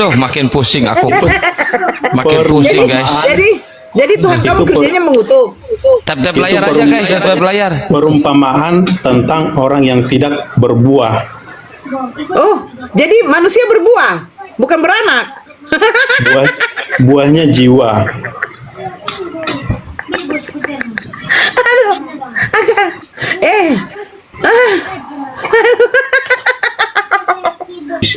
Aduh, makin pusing aku. Makin pusing, guys. Jadi Tuhan kamu kerjanya mengutuk. Tap-tap layar aja, guys. Tap-tap layar. Perumpamaan tentang orang yang tidak berbuah. Oh, jadi manusia berbuah, bukan beranak. Buahnya jiwa. Aduh, agak.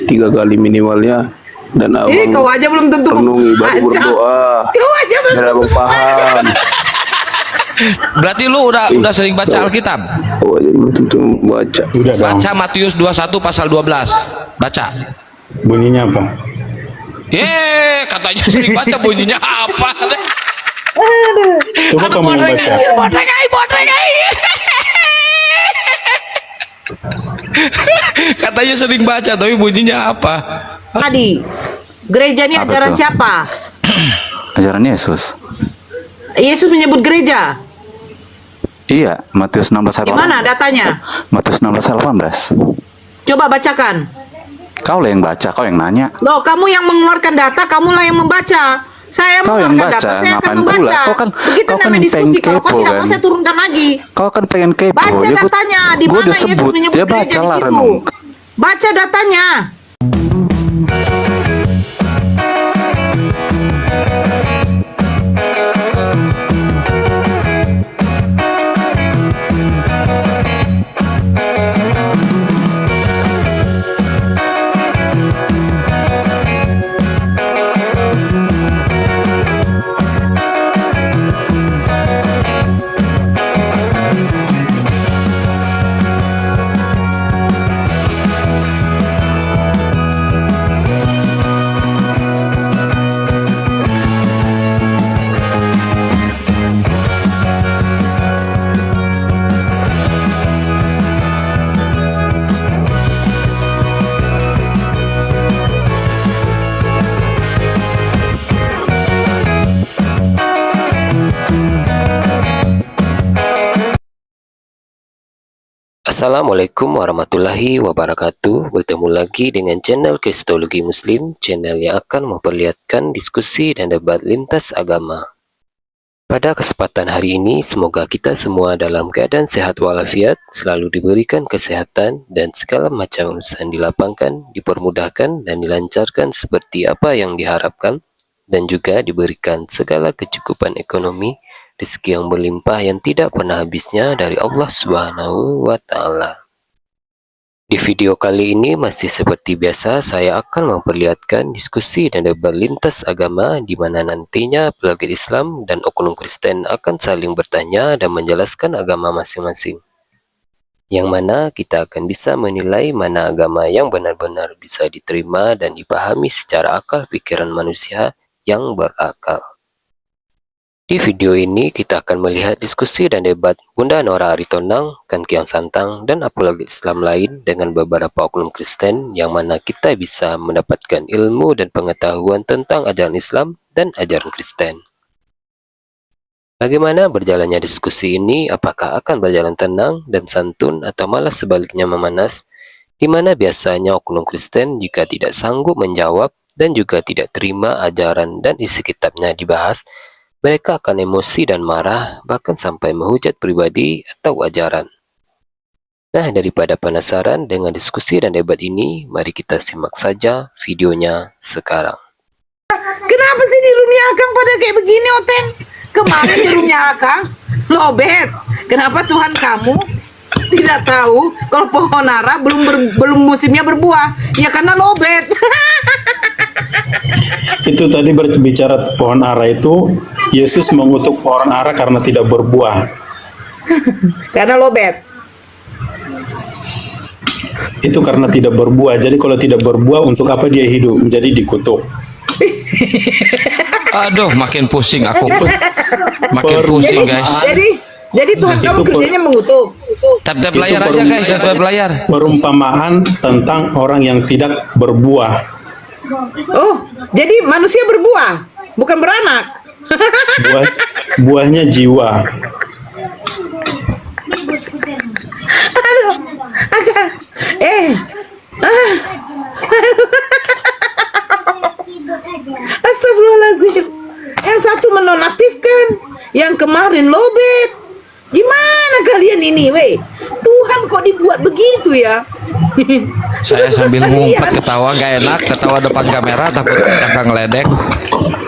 Tiga kali minimalnya. Dan abang Kau aja belum tentu renungi baru baca. berdoa. Kau aja belum Dan tentu abang paham. Berarti lu udah sering baca Alkitab? Oh, jadi belum tentu baca. Udah dong. Baca Matius 21 pasal 12. Baca. Bunyinya apa? Katanya sering baca, bunyinya apa? Coba kamu yang baca. Katanya sering baca, tapi bunyinya apa? Tadi, gereja ini Apa ajaran tuh? siapa? Ajaran Yesus. Yesus menyebut gereja. Iya, Matius 16 ayat Di mana datanya? Matius 16 ayat 18. Coba bacakan. Kau lah yang baca, kau yang nanya. Loh, kamu yang mengeluarkan data, kamulah yang membaca. Saya Kau yang mengeluarkan baca, data, saya akan ngapain membaca. pula? Begitu Kau kan namanya diskusi. pengen Kalau kau kepo, tidak mau, kan? saya turunkan lagi. Kau kan pengen kepo. Baca dia datanya, di gua mana udah Yesus sebut, menyebut dia gereja baca di lah situ. renung. Baca datanya. Assalamualaikum warahmatullahi wabarakatuh. Bertemu lagi dengan channel Kristologi Muslim, channel yang akan memperlihatkan diskusi dan debat lintas agama. Pada kesempatan hari ini, semoga kita semua dalam keadaan sehat walafiat, selalu diberikan kesehatan dan segala macam urusan dilapangkan, dipermudahkan dan dilancarkan seperti apa yang diharapkan, dan juga diberikan segala kecukupan ekonomi, rezeki yang berlimpah yang tidak pernah habisnya dari Allah Subhanahu wa Ta'ala. Di video kali ini masih seperti biasa, saya akan memperlihatkan diskusi dan debat lintas agama di mana nantinya pelagit Islam dan oknum Kristen akan saling bertanya dan menjelaskan agama masing-masing. Yang mana kita akan bisa menilai mana agama yang benar-benar bisa diterima dan dipahami secara akal pikiran manusia yang berakal. Di video ini kita akan melihat diskusi dan debat Bunda Nora Aritonang, Kan Kiang Santang, dan apologet Islam lain dengan beberapa oknum Kristen yang mana kita bisa mendapatkan ilmu dan pengetahuan tentang ajaran Islam dan ajaran Kristen. Bagaimana berjalannya diskusi ini? Apakah akan berjalan tenang dan santun atau malah sebaliknya memanas? Di mana biasanya oknum Kristen jika tidak sanggup menjawab dan juga tidak terima ajaran dan isi kitabnya dibahas, mereka akan emosi dan marah, bahkan sampai menghujat pribadi atau ajaran. Nah, daripada penasaran dengan diskusi dan debat ini, mari kita simak saja videonya sekarang. Kenapa sih di roomnya Akang pada kayak begini, Oten? Kemarin di roomnya Akang lobet. Kenapa Tuhan kamu tidak tahu kalau pohon ara belum musimnya berbuah? Ya karena lobet. Itu tadi berbicara pohon ara itu, Yesus mengutuk pohon ara karena tidak berbuah. Karena lobet. Itu karena tidak berbuah. Jadi kalau tidak berbuah, untuk apa dia hidup? Jadi dikutuk. Aduh, makin pusing aku. Makin pusing, guys. Jadi Tuhan kamu kerjanya mengutuk. Tap-tap layar aja, guys. Tap-tap layar. Perumpamaan tentang orang yang tidak berbuah. Oh, jadi manusia berbuah, bukan beranak. Buahnya jiwa. Aduh, agak. yang kemarin loh, Bet. Gimana kalian ini, weh? Tuhan kok dibuat begitu ya? Saya Suka-suka sambil kalian. ngumpet ketawa gak enak, ketawa depan kamera takut kakak ngeledek.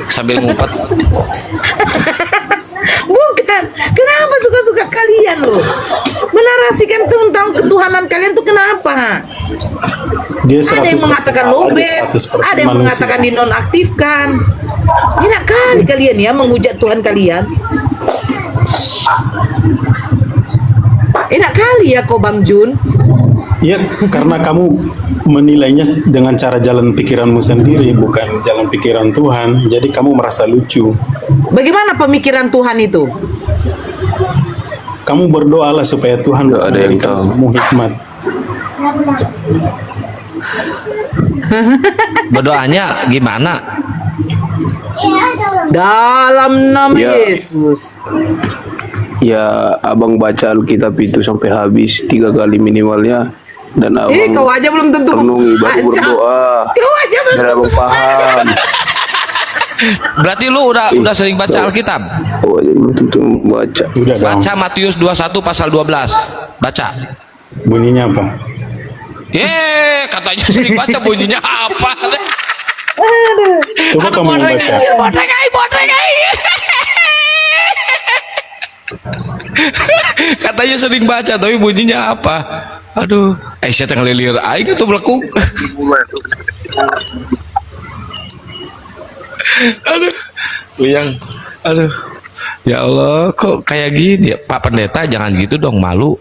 Sambil ngumpet. Bukan, kenapa suka-suka kalian loh? Menarasikan tentang ketuhanan kalian tuh kenapa? Dia Ada yang 100% mengatakan Allah, lobet, 100% ada yang manusia. mengatakan dinonaktifkan. Enak kali kalian ya menghujat Tuhan kalian. Enak kali ya kok Bang Jun. Ya, karena kamu menilainya dengan cara jalan pikiranmu sendiri, bukan jalan pikiran Tuhan. Jadi kamu merasa lucu. Bagaimana pemikiran Tuhan itu? Kamu berdoalah supaya Tuhan Nggak ada yang memberikan tahu. kamu hikmat. Berdoanya gimana? Dalam nama Ya. Yesus. Ya, abang baca Alkitab itu sampai habis 3 kali minimalnya. Dan abang Kau aja belum tentu renungi baru baca. berdoa. Kau aja belum Biar tentu abang paham. Berarti lu udah sering baca Alkitab? Oh, jadi betul baca. Udah dong. Baca Matius 21 pasal 12. Baca. Bunyinya apa? Katanya sering baca, bunyinya apa? Coba kamu yang baca. Botrek. Katanya sering baca, tapi bunyinya apa? Aduh, saya tengah lilir aing tuh belekuk. Aduh, Uyang. Aduh. Ya Allah, kok kayak gini ya? Pak Pendeta jangan gitu dong, malu.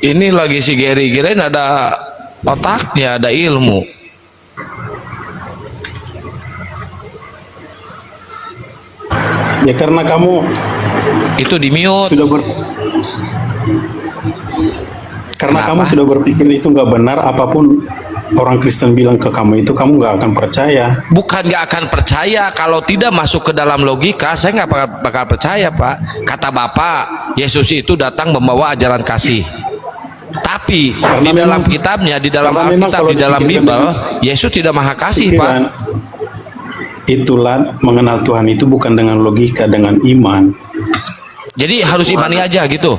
Ini lagi si Gary kirain ada otaknya, ada ilmu. Ya karena kamu Itu di mute. sudah karena Kenapa? kamu sudah berpikir itu nggak benar, apapun orang Kristen bilang ke kamu itu kamu nggak akan percaya. Bukan nggak akan percaya, kalau tidak masuk ke dalam logika saya nggak bakal percaya, Pak. Kata Bapak, Yesus itu datang membawa ajaran kasih. Tapi Karena di dalam memang- kitabnya, di dalam karena memang Alkitab, kalau di dalam dipikirkan Bible, dengan Yesus tidak maha kasih, Pak. Pikiran, itulah mengenal Tuhan itu bukan dengan logika, dengan iman. Jadi harus imani aja gitu.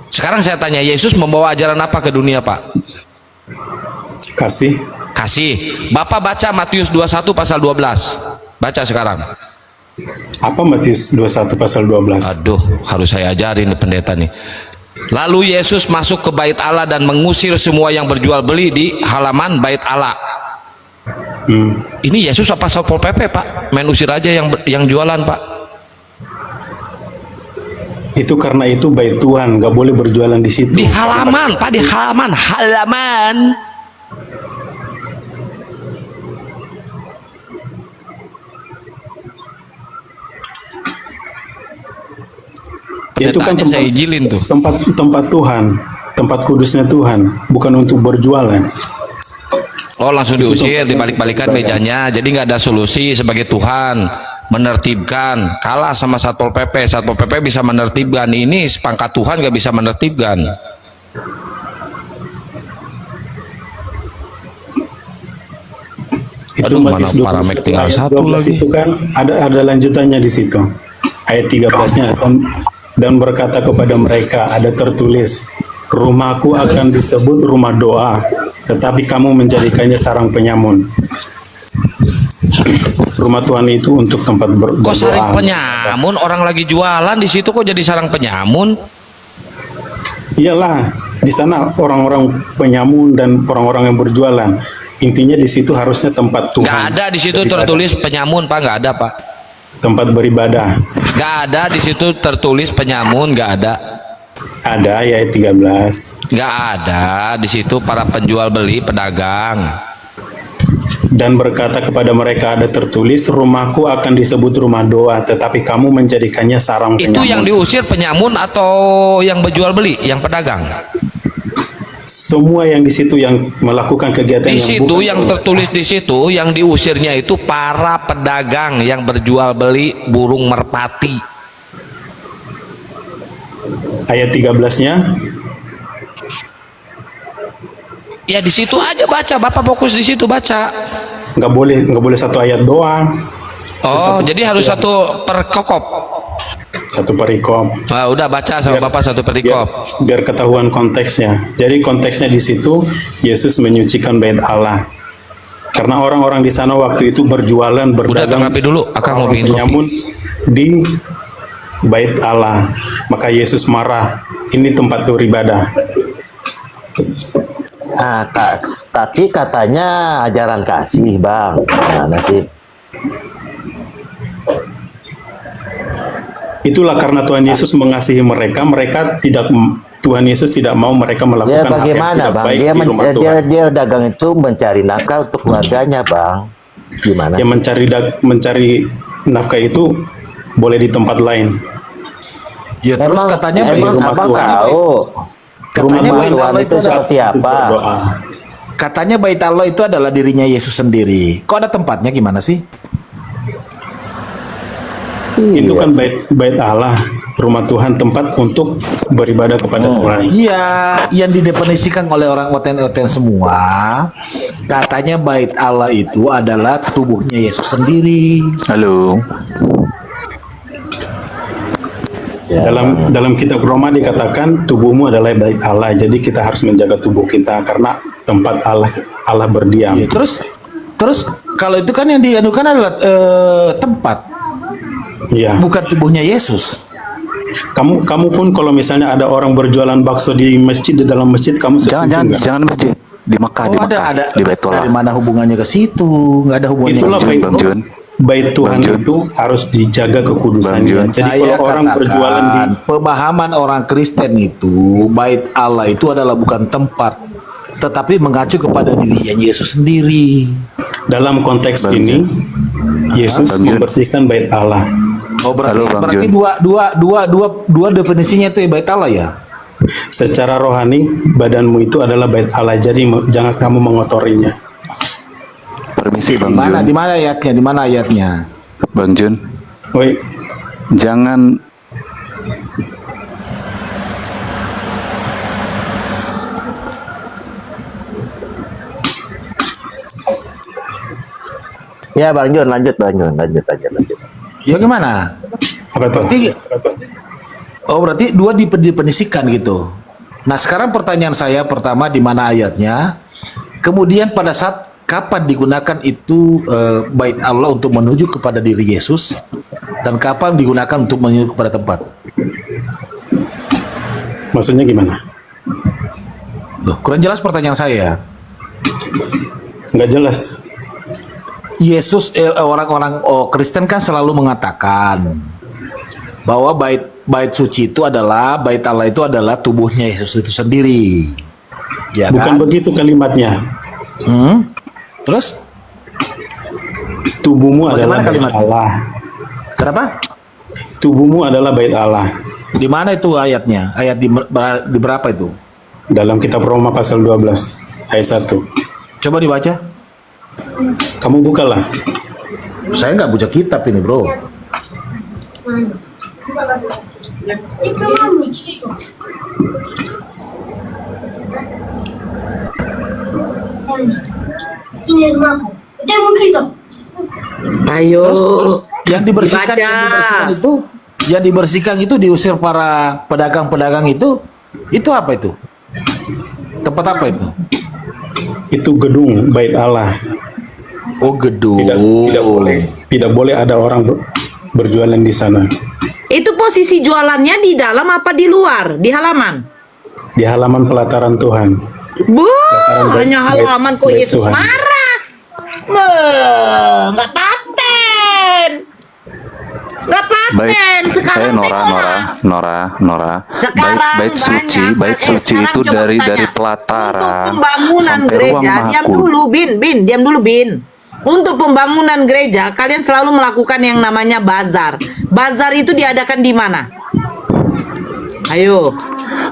Sekarang saya tanya, Yesus membawa ajaran apa ke dunia, Pak? Kasih. Kasih. Bapak baca Matius 21 pasal 12. Baca sekarang. Apa Matius 21 pasal 12? Aduh, harus saya ajarin nih pendeta nih. Lalu Yesus masuk ke bait Allah dan mengusir semua yang berjual beli di halaman bait Allah. Ini Yesus apa Satpol PP, Pak? Main usir aja yang jualan, Pak. Itu karena itu bait Tuhan, nggak boleh berjualan di situ. Di halaman, Pak, di halaman. Itu kan Pendetanya saya ijilin tuh. tempat Tuhan, tempat kudusnya Tuhan, bukan untuk berjualan. Oh, langsung diusir, dibalik-balikan mejanya. Jadi nggak ada solusi sebagai Tuhan menertibkan. Kalah sama Satpol PP. Satpol PP bisa menertibkan. Ini pangkat Tuhan nggak bisa menertibkan. Itu Aduh, mana Matius paramek 21 tinggal ayat satu 12 lagi. itu kan ada lanjutannya di situ. Ayat 13-nya dan berkata kepada mereka, ada tertulis, rumahku akan disebut rumah doa, tetapi kamu menjadikannya sarang penyamun. Rumah Tuhan itu untuk tempat berdoa. Kok sarang penyamun? Orang lagi jualan di situ kok jadi sarang penyamun? Iyalah, di sana orang-orang penyamun dan orang-orang yang berjualan. Intinya di situ harusnya tempat Tuhan. Nggak ada di situ beribadah. tertulis penyamun, Pak. Nggak ada, Pak. Tempat beribadah. Nggak ada di situ tertulis penyamun. Nggak ada. Ada ya ayat 13. Nggak ada di situ para penjual beli, pedagang. Dan berkata kepada mereka, ada tertulis, rumahku akan disebut rumah doa, tetapi kamu menjadikannya sarang penyamun. Itu yang diusir penyamun atau yang berjual beli, yang pedagang? Semua yang di situ yang melakukan kegiatan Di situ bukan yang tertulis di situ yang diusirnya itu para pedagang yang berjual beli burung merpati. ayat 13-nya Ya di situ aja baca, Bapak fokus di situ baca. Nggak boleh satu ayat doang, Oh, jadi harus satu perkokop. satu perikop. Nah, udah baca sama Bapak satu perikop. Biar ketahuan konteksnya. Jadi konteksnya di situ Yesus menyucikan bait Allah. Karena orang-orang di sana waktu itu berjualan, Udah berdagang, tanggapi dulu, Akang mau orang bikin kopi. penyamun di bait Allah. Maka Yesus marah. Ini tempat beribadah. Ah, tapi katanya ajaran kasih, Bang. Mana sih? Itulah karena Tuhan Yesus mengasihi mereka. Tuhan Yesus tidak mau mereka Ya melakukan hal yang bagaimana, tidak Bang? baik Dia, di rumah Tuhan. dia dagang itu mencari nafkah untuk keluarganya, Bang. Gimana Yang sih? mencari nafkah itu boleh di tempat lain. Ya terus katanya baik, emang rumah Abang Tuhan. tahu katanya rumah baik Tuhan Allah itu itu seperti apa? Berdoa. katanya bait Allah itu adalah dirinya Yesus sendiri. Kok ada tempatnya gimana sih? Itu Iya. kan bait Allah, rumah Tuhan, tempat untuk beribadah kepada Tuhan. Iya, yang didefinisikan oleh orang oten-oten semua, katanya bait Allah itu adalah tubuhnya Yesus sendiri. Halo. Ya, Dalam kitab Roma dikatakan tubuhmu adalah bait Allah. Jadi kita harus menjaga tubuh kita karena tempat Allah berdiam. Ya, terus kalau itu kan yang diadukan adalah tempat, Iya. bukan tubuhnya Yesus. Kamu pun kalau misalnya ada orang berjualan bakso di masjid, di dalam masjid, kamu setuju nggak? Jangan masjid di Mekah, Oh, di Mekah, ada di Baitullah. dari mana hubungannya ke situ? Nggak ada hubungannya. Itulah ke situ. Bang Jun. Bait Tuhan Bang Jun. itu harus dijaga Bang kekudusannya. Jun. Jadi Saya kalau orang katakan, berjualan di pemahaman orang Kristen itu bait Allah itu adalah bukan tempat, tetapi mengacu kepada dirinya Yesus sendiri. dalam konteks Bang ini, Yesus Bang Jun. membersihkan bait Allah. Oh berarti, Halo, Bang berarti Jun. dua definisinya itu ya bait Allah ya. Secara rohani, badanmu itu adalah bait Allah. Jadi jangan kamu mengotorinya. Permisi Bang Di Jun. mana ayatnya? Di mana ayatnya? Bang Jun, Woi, jangan Ya Bang Jun, lanjut. Ya gimana? apa tuh? Berarti berarti dua didefinisikan gitu. Nah, sekarang pertanyaan saya pertama di mana ayatnya? Kemudian pada saat kapan digunakan itu bait Allah untuk menuju kepada diri Yesus dan kapan digunakan untuk menuju kepada tempat? Maksudnya gimana? Loh, kurang jelas pertanyaan saya. Nggak jelas. Yesus orang-orang Kristen kan selalu mengatakan bahwa bait suci itu adalah bait Allah itu adalah tubuhnya Yesus itu sendiri. Ya Bukan kan? begitu kalimatnya. Terus Tubuhmu adalah Bagaimana bait kalimatnya? Allah. kenapa? Tubuhmu adalah bait Allah. Di mana itu ayatnya? Ayat di berapa itu? Dalam kitab Roma pasal 12 ayat 1. Coba dibaca. Kamu bukalah. Saya nggak baca kitab ini, bro. Ini rumahku. Itu yang begitu. Ayo. Yang dibersihkan, Dibaca. yang dibersihkan itu diusir para pedagang-pedagang itu apa itu? Tempat apa itu? Itu gedung bait Allah. Oh, gedung. Tidak boleh ada orang berjualan di sana. Itu posisi jualannya di dalam apa di luar? Di halaman? Di halaman pelataran Tuhan. Bu, bait- hanya halaman kok bait Yesus Tuhan. marah. Nggak paten. Nggak paten. Sekarang Nora. Sekarang Bait suci, banyak. bait suci Sekarang itu coba dari tanya. pelataran Untuk pembangunan sampai ruang gereja, diam maku. dulu, diam dulu, Bin. Untuk pembangunan gereja, kalian selalu melakukan yang namanya bazar. Bazar itu diadakan di mana? Ayo.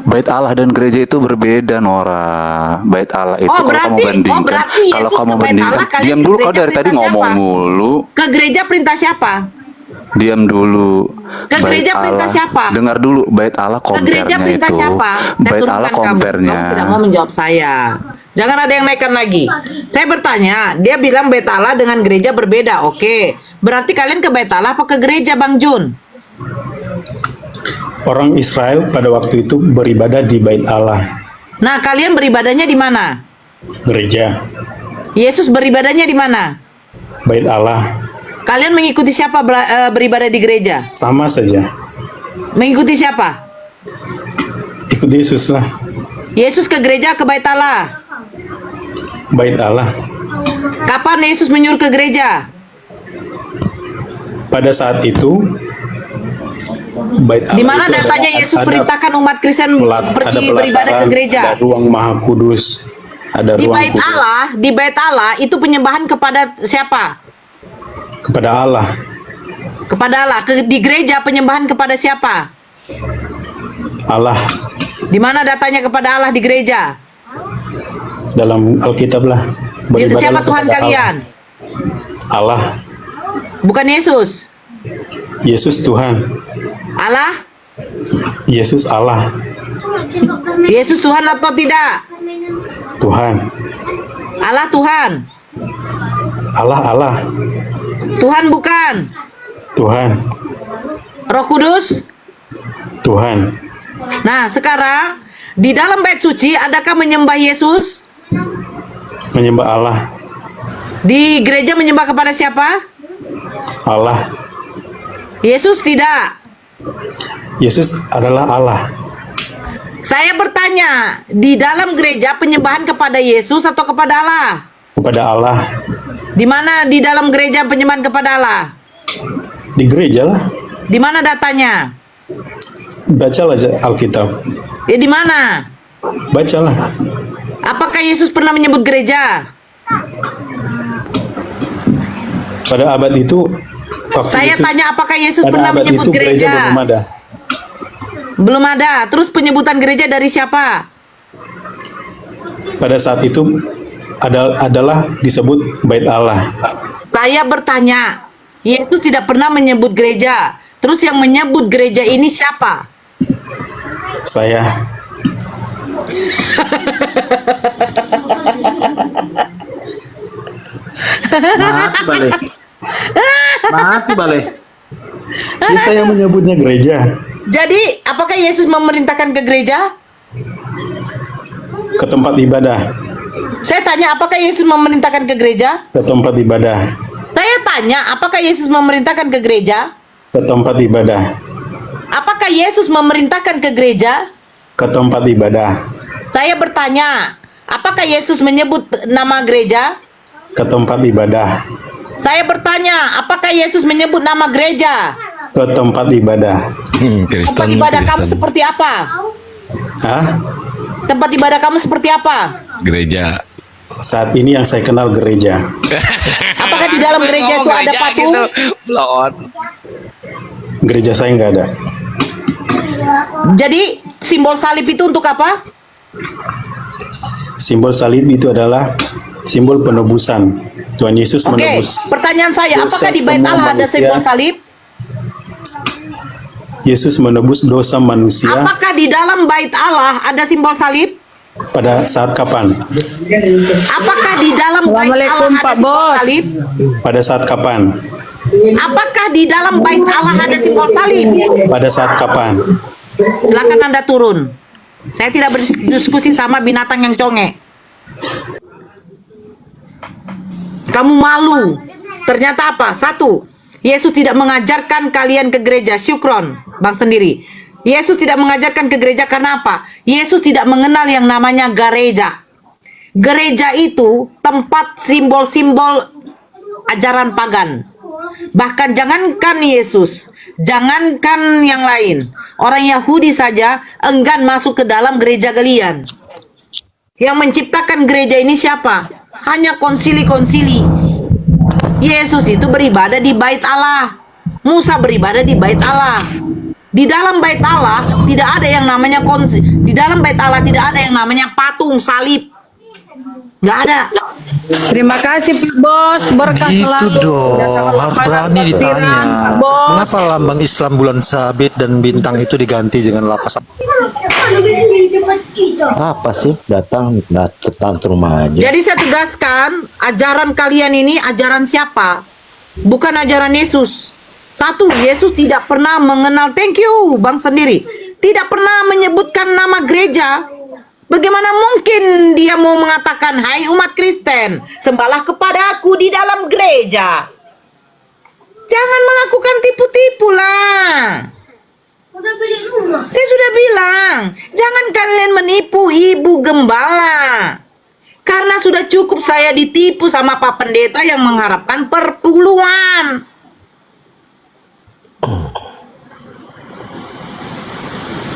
Bait Allah dan gereja itu berbeda, Nora. Bait Allah itu Oh, kalau kamu bandingkan, berarti kalau Yesus kamu ke bait bandingkan, Allah, kalian diam ke dulu. Kau gereja dari tadi perintah ngomong siapa? mulu. Ke gereja perintah siapa? Diam dulu. Ke gereja perintah siapa? Dengar dulu. Bait Allah Ke gereja kompernya perintah itu. siapa? Saya Bait turunkan Allah kamu. kompernya. Kamu tidak mau menjawab saya. Jangan ada yang naikkan lagi. Saya bertanya, dia bilang Bait Allah dengan gereja berbeda. Oke, berarti kalian ke Bait Allah apa ke gereja, Bang Jun? Orang Israel pada waktu itu beribadah di Bait Allah, Nah, kalian beribadahnya di mana? gereja, Yesus beribadahnya di mana? Bait Allah. Kalian mengikuti siapa beribadah di gereja? Sama saja. Mengikuti siapa? Ikut Yesus lah. Yesus ke gereja ke Bait Allah. Bait Allah. Kapan Yesus menyuruh ke gereja? Pada saat itu Bait Allah Di mana itu datanya adalah- Yesus ada perintahkan umat Kristen ada pergi beribadah ke pelataran, gereja? ada ruang Maha Kudus, ada Di ruang Bait kudus. Allah, di Bait Allah itu penyembahan kepada siapa? Kepada Allah. Kepada Allah. Di gereja penyembahan kepada siapa? Allah. Di mana datanya kepada Allah di gereja? Dalam Alkitab lah. Beribadahlah Siapa Tuhan kepada kalian? Allah. Bukan Yesus. Yesus Tuhan. Allah? Yesus Allah. Yesus Tuhan atau tidak? Tuhan. Allah Tuhan. Allah. Tuhan bukan. Tuhan. Roh Kudus? Tuhan. Nah, sekarang di dalam bait suci adakah menyembah Yesus? Menyembah Allah. Di gereja menyembah kepada siapa? Allah. Yesus tidak. Yesus adalah Allah. Saya bertanya, di dalam gereja penyembahan kepada Yesus atau kepada Allah? Kepada Allah. Di mana di dalam gereja penyembahan kepada Allah? Di gereja lah. Di mana datanya? Bacalah Alkitab. Ya di mana? Bacalah. Apakah Yesus pernah menyebut gereja? Pada abad itu waktu Saya Yesus, tanya apakah Yesus pada pernah abad menyebut itu gereja gereja? belum ada. Belum ada. Terus penyebutan gereja dari siapa? Pada saat itu adalah disebut Bait Allah. Saya bertanya, Yesus tidak pernah menyebut gereja. Terus yang menyebut gereja ini siapa? Saya. Mati balik. Mati balik. Ya, saya menyebutnya gereja. Jadi, apakah Yesus memerintahkan ke gereja? Ke tempat ibadah. Saya tanya, apakah Yesus memerintahkan ke gereja? Ke tempat ibadah. Saya tanya, apakah Yesus memerintahkan ke gereja? Ke tempat ibadah. Apakah Yesus memerintahkan ke gereja? Ke tempat ibadah. Saya bertanya, apakah Yesus menyebut nama gereja? Ke tempat ibadah. Saya bertanya, apakah Yesus menyebut nama gereja? Ke tempat ibadah. Tempat ibadah kamu seperti apa? Hah? Tempat ibadah kamu seperti apa? Gereja. Saat ini yang saya kenal gereja. Apakah di dalam gereja itu ada patung? Gereja saya nggak ada. Jadi simbol salib itu untuk apa? Simbol salib itu adalah simbol penebusan. Tuhan Yesus Oke, menebus. pertanyaan saya, dosa apakah di Bait semua Allah ada manusia. simbol salib? Yesus menebus dosa manusia Apakah di dalam Bait Allah ada simbol salib? pada saat kapan? Apakah di dalam Bait Allah ada simbol salib? Pada saat kapan? Apakah di dalam Bait Allah ada simbol salib? Pada saat kapan? Silakan Anda turun. Saya tidak berdiskusi sama binatang yang conge. Kamu malu. Ternyata apa? Satu, Yesus tidak mengajarkan kalian ke gereja. Syukron, Bang sendiri. Yesus tidak mengajarkan ke gereja karena apa? Yesus tidak mengenal yang namanya gereja. Gereja itu tempat simbol-simbol ajaran pagan. Bahkan jangankan Yesus, jangankan yang lain. Orang Yahudi saja enggan masuk ke dalam gereja kalian. Yang menciptakan gereja ini siapa? Hanya konsili-konsili. Yesus itu beribadah di Bait Allah. Musa beribadah di Bait Allah. Di dalam Bait Allah tidak ada yang namanya di dalam Bait Allah tidak ada yang namanya patung salib. Nggak ada. Terima kasih Pak Bos, berkah Gitu selalu. dong, harus berani ditanya. Pak Bos. Mengapa lambang Islam bulan sabit dan bintang itu diganti dengan lafaz cepat kita. Apa sih datang ke rumah aja? Jadi saya tegaskan, ajaran kalian ini ajaran siapa? Bukan ajaran Yesus. Satu, Yesus tidak pernah mengenal, thank you Bang sendiri, tidak pernah menyebutkan nama gereja. Bagaimana mungkin dia mau mengatakan, hai umat Kristen, sembahlah kepada aku di dalam gereja? Jangan melakukan tipu-tipu lah. Udah beli rumah. Saya sudah bilang, jangan kalian menipu ibu gembala. Karena sudah cukup saya ditipu sama Pak Pendeta yang mengharapkan perpuluhan.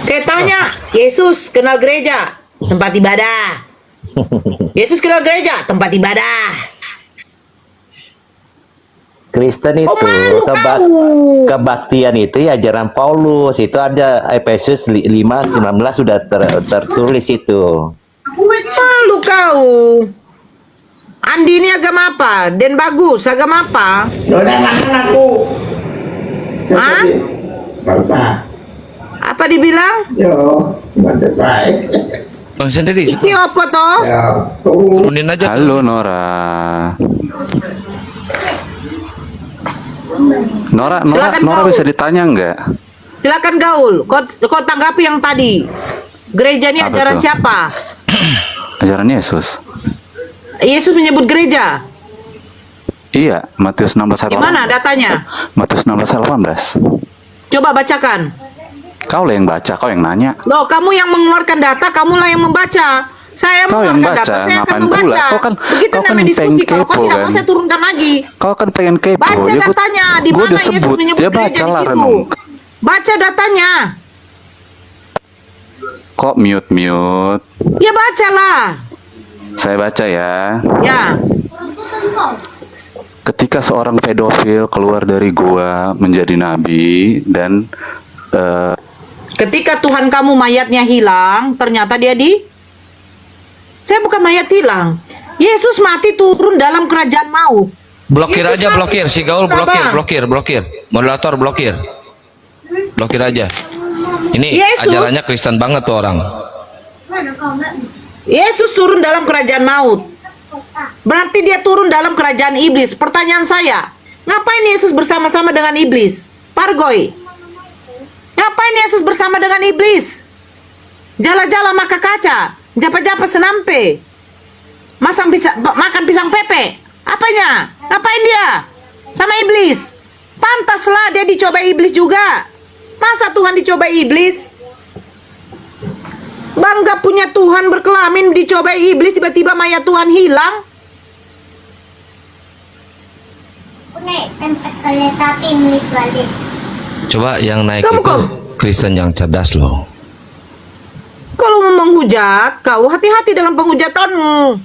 Saya tanya, Yesus kenal gereja? Tempat ibadah. Yesus kenal gereja? Tempat ibadah. Kristen itu malu kau. kebaktian itu ya ajaran Paulus. Itu ada Efesus 5:19 sudah tertulis itu. Malu kau. Andi ini agama apa? Den Bagus agama apa? aku. Hah? Bangsa. Apa dibilang? Yo, cuma selesai. Bang sendiri, Iki apa toh? Ya, turunin aja. Halo Nora. Nora Silakan Nora kau. bisa ditanya nggak? Silakan gaul. Kau tanggapi yang tadi. Gereja ini Apa ajaran tuh? siapa? Ajaran Yesus. Yesus menyebut gereja. Iya, Matius 16 ayat Di mana datanya? Matius 16 ayat 18. Coba bacakan. Kau lah yang baca, kau yang nanya. Loh, kamu yang mengeluarkan data, kamulah yang membaca. Saya Kau yang mengeluarkan baca, data, saya akan ngapain membaca. pula? Begitu Kau kan namanya yang diskusi. pengen Kalau kau kepo, tidak mau, kan? saya turunkan lagi. Kau kan pengen kepo. Baca Ya, datanya. Di gua mana udah Yesus sebut, menyebut dia gereja baca di lah situ? renung. Baca datanya. Kok mute? Ya bacalah. Saya baca ya. Ya. Ketika seorang pedofil keluar dari gua menjadi nabi dan Ketika Tuhan kamu mayatnya hilang, ternyata dia Saya bukan mayat hilang. Yesus mati turun dalam kerajaan maut. Blokir Yesus aja, mati. blokir. Si Gaul Kenapa? blokir. Moderator blokir. Blokir aja. Ini Yesus. ajarannya Kristen banget tuh orang. Mana kau mbak? Yesus turun dalam kerajaan maut. Berarti dia turun dalam kerajaan iblis. Pertanyaan saya, ngapain Yesus bersama-sama dengan iblis? Pargoy. Ngapain Yesus bersama dengan iblis? Jala-jala maka kaca, japa-japa senampe. Makan pisang pepe. Apanya? Ngapain dia? Sama iblis. Pantaslah dia dicobai iblis juga. Masa Tuhan dicobai iblis? Bangga punya Tuhan berkelamin dicobai iblis, tiba-tiba mayat Tuhan hilang. Naik tempat kereta api milik Walis. Coba yang naik Kamu itu kok- Kristen yang cerdas loh. Kalau mau menghujat, kau hati-hati dengan penghujatanmu.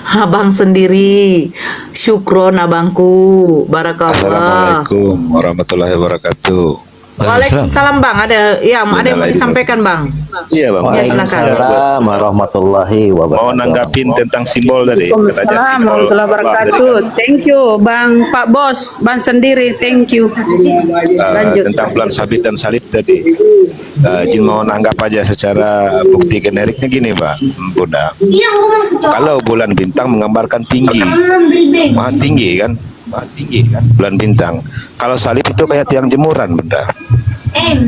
Abang sendiri, syukron abangku, barakallah. Assalamualaikum warahmatullahi wabarakatuh. Waalaikumsalam bang, ada yang mau disampaikan bang. Iya bang. Ya, silakan. Waalaikumsalam warahmatullahi wabarakatuh. Mau nanggapin tentang simbol tadi. Waalaikumsalam warahmatullahi wabarakatuh. Thank you Bang Pak Bos, Bang sendiri, thank you. Lanjut. Tentang bulan sabit dan salib tadi. Jin mau nanggap aja secara bukti generiknya gini Pak Bunda. Kalau bulan bintang menggambarkan tinggi, maha tinggi kan, bulan bintang. Kalau salib itu kayak tiang jemuran Bunda.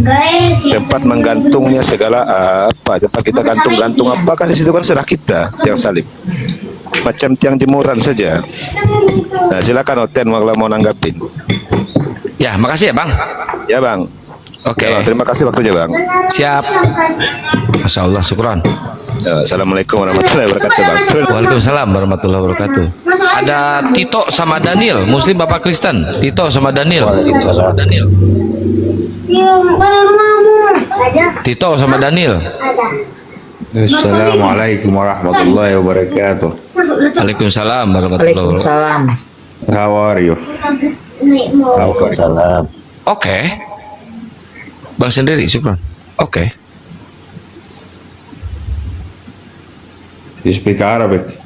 Guys, Tempat menggantungnya segala apa, tempat kita gantung apa kan di situ kan serah kita, tiang salib. Macam tiang jemuran saja. Nah, silakan Oten kalau mau nanggapin. Ya, makasih ya Bang. Ya Bang. Oke. Ya, Bang. Terima kasih waktunya Bang. Siap. Masya Allah, syukran. Assalamualaikum warahmatullahi wabarakatuh Bang. Waalaikumsalam warahmatullahi wabarakatuh. Ada Tito sama Daniel, Muslim Bapak Kristen. Tito sama Daniel. Tito sama Daniel. Assalamualaikum warahmatullahi wabarakatuh. Waalaikumsalam warahmatullahi wabarakatuh. Waalaikumsalam. How are you? Waalaikumsalam. Oke. Bang sendiri, syukran. Oke. You speak Arabic?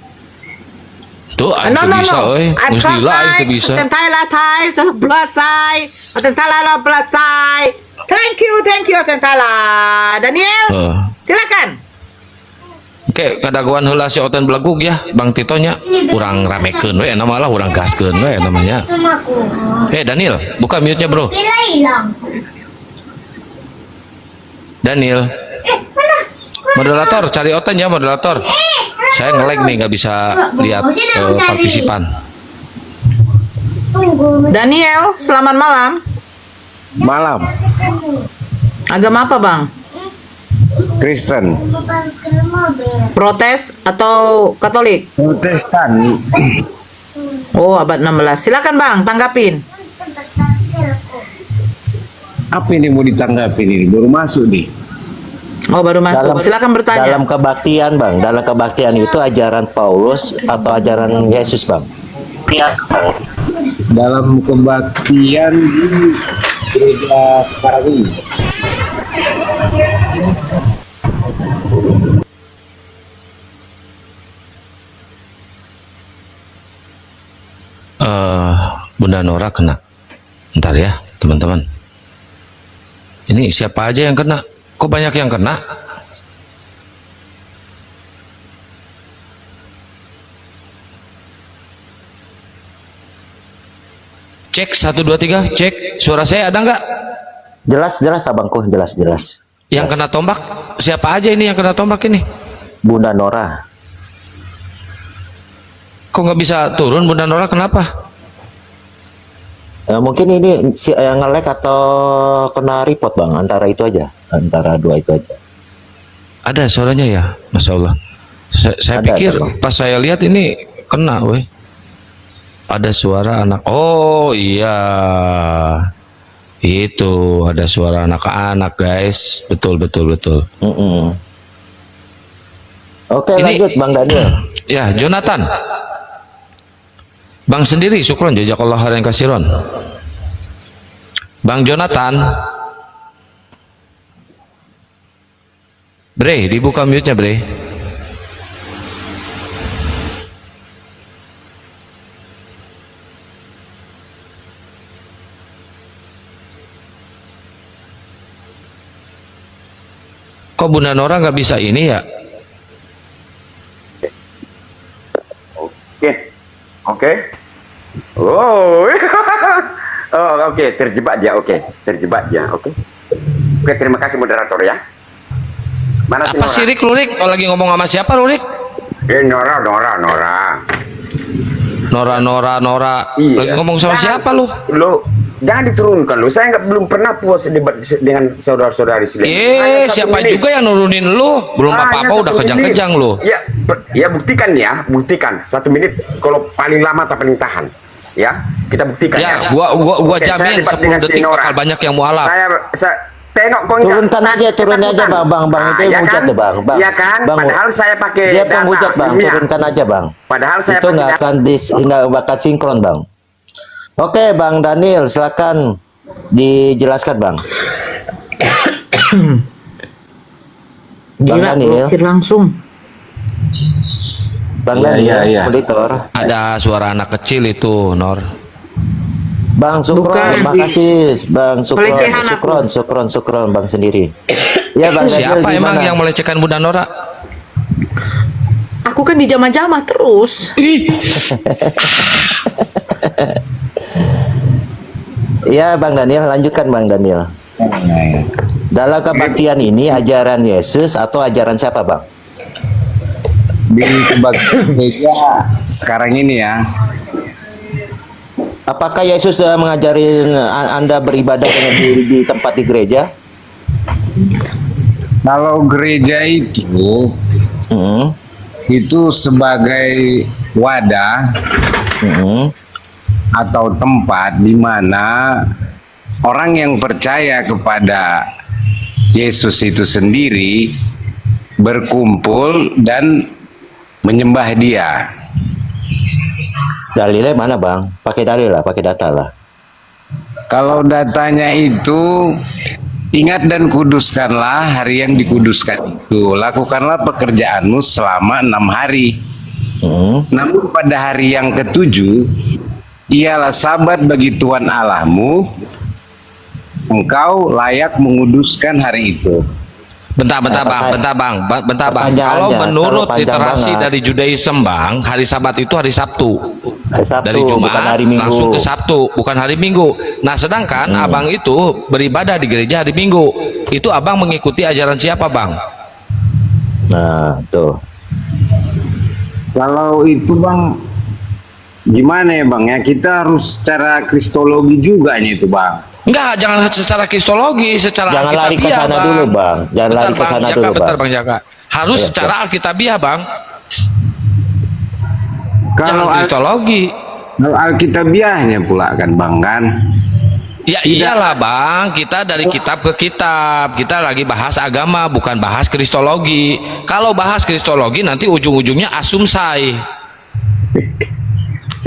Tuh, aing No, teu no, bisa, no. euy. I'm Geus lila aing teu try. bisa. Tentai lah Thai, belasai. Tentai lah belasai. Thank you, tentai lah. Daniel, silakan. Oke, kadaguan heula si Oten belegug ya, Bang Tito nya. Urang ramekeun we, nama lah urang gaskeun we namanya. Sama aku. Daniel, buka mute-nya, Bro. Bila hilang. Daniel. Moderator, cari Oten ya, moderator. Saya nge-lag nih, nggak bisa lihat partisipan. Tunggu. Daniel, selamat malam. Malam. Agama apa, Bang? Kristen. Protes atau Katolik? Protestan. Oh, abad 16. Silakan, Bang, tanggapin. Apa ini mau ditanggapin ini? Baru masuk nih. Oh, baru masuk. Silakan bertanya. Dalam kebaktian, Bang. Dalam kebaktian itu ajaran Paulus atau ajaran Yesus, Bang? Dalam kebaktian di gereja sekarang ini. Bunda Nora kena. Ntar ya, teman-teman. Ini siapa aja yang kena? Kok banyak yang kena? Cek 1 2 3, cek. Suara saya ada nggak? Jelas, Abangku, jelas. Yang kena tombak siapa aja ini yang kena tombak ini? Bunda Nora. Kok nggak bisa turun Bunda Nora, kenapa? Mungkin ini yang nge-lag atau kena report, Bang. Antara itu aja, antara dua itu aja. Ada suaranya ya, Masya Allah. Saya pikir pas saya lihat ini kena, weh. Ada suara anak. Oh iya, itu ada suara anak-anak, guys. Betul. Oke, Ini, lanjut, Bang Daniel. Ya, Jonathan. Bang sendiri, syukron jazakallah khairan kasiron. Bang Jonathan. Bre, dibuka mute-nya, Bre. Kok Bunda Nora nggak bisa ini ya? Oke. Oh. Oh, oke, terjebak dia. Oke. Oke, terima kasih moderator ya. Mana Apa sih Rik, lu Rik? Kalau lagi ngomong sama siapa lu Rik? Nora. Iya. Lagi ngomong sama siapa lu? Lu jangan diturunkan lu. Saya belum pernah puas debat dengan saudara-saudari sendiri. Siapa juga yang nurunin lu? Belum apa-apa udah kejang-kejang lu. Ya buktikan. 1 menit kalau paling lama atau paling tahan. Ya, kita buktikan ya. Gua jamin 10 detik bakal banyak yang mualaf. Saya tengok kok turunkan aja Bang itu hujat tuh Bang. Iya kan? Padahal saya pakai dia penghujat Bang, turunkan aja Bang. Padahal saya itu nggak bakal sinkron Bang. Oke, Bang Daniel, silakan dijelaskan, Bang. Bang Daniel. Langsung. Bang Daniel, auditor. Ada suara anak kecil itu, Nor. Bang Sukron, makasih Bang Sukron, Bang sendiri. Ya, Bang Daniel, siapa emang yang melecehkan Bunda Nora? Aku kan dijamah-jamah terus. Iya, Bang Daniel, lanjutkan Bang Daniel. Dalam kebaktian ini ajaran Yesus atau ajaran siapa, Bang? Di kebaktian gereja sekarang ini ya. Apakah Yesus sudah mengajarin Anda beribadah di tempat di gereja? Kalau gereja itu sebagai wadah atau tempat di mana orang yang percaya kepada Yesus itu sendiri berkumpul dan menyembah Dia. Dalilnya mana, Bang? Pakai dalil lah, pakai data lah. Kalau datanya itu, ingat dan kuduskanlah hari yang dikuduskan itu. Lakukanlah pekerjaanmu selama 6 hari. Namun pada hari yang ketujuh, ialah sabat bagi Tuhan Allahmu. Engkau layak menguduskan hari itu. Bentar bang. Kalau menurut literasi dari Judaism bang, hari Sabat itu hari Sabtu. Dari Jumat bukan hari Minggu. langsung ke Sabtu, bukan hari Minggu. Nah sedangkan abang itu beribadah di gereja hari Minggu. Itu abang mengikuti ajaran siapa bang? Nah tuh. Kalau itu bang, gimana ya bang ya, kita harus secara kristologi juga nih itu bang. Enggak, jangan secara kristologi, secara Jangan lari ke alkitabiah, sana bang. dulu, Bang. Jangan lari ke sana dulu, Bang. Bentar, Bang Jaka. Harus Iya, secara alkitabiah, Bang. Kalau Jangan kristologi. Kalau alkitabiahnya pula kan bang kan. Ya iyalah, Bang. Kita dari kitab ke kitab. Kita lagi bahas agama, bukan bahas kristologi. Kalau bahas kristologi nanti ujung-ujungnya asumsai.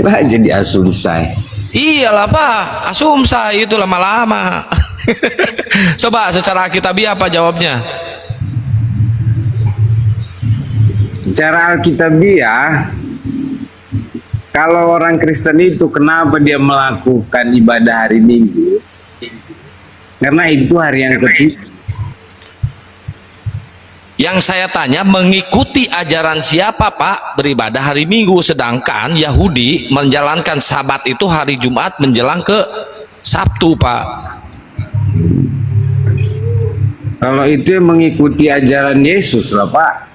Lah jadi asumsai. Iyalah Pak, asumsai itu lama-lama. Coba secara alkitabiah apa jawabnya? Secara alkitabiah, kalau orang Kristen itu kenapa dia melakukan ibadah hari Minggu? Karena itu hari yang ketujuh. Yang saya tanya, mengikuti ajaran siapa Pak beribadah hari Minggu, sedangkan Yahudi menjalankan Sabat itu hari Jumat menjelang ke Sabtu Pak. Kalau itu yang mengikuti ajaran Yesus lah Pak.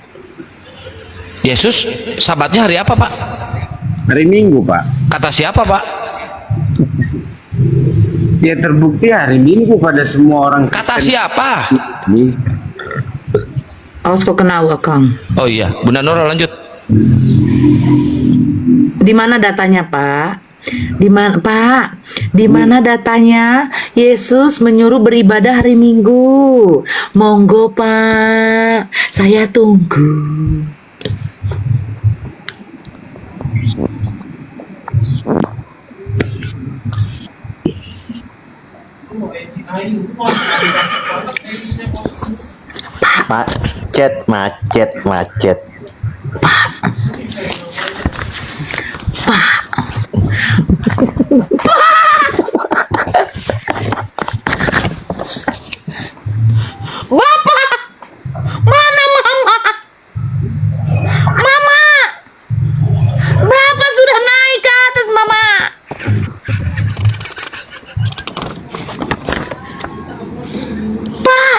Yesus Sabatnya hari apa Pak? Hari Minggu Pak. Kata siapa Pak? Ya terbukti hari Minggu pada semua orang Kristen. Kata siapa? Awas kok kena Kang. Oh iya, Bunda Nora lanjut. Di mana datanya, Pak? Di mana, Pak? Di mana datanya Yesus menyuruh beribadah hari Minggu? Monggo, Pak. Saya tunggu. Macet. Bapak! Mana Mama? Mama! Bapak sudah naik ke atas, Mama. Pak!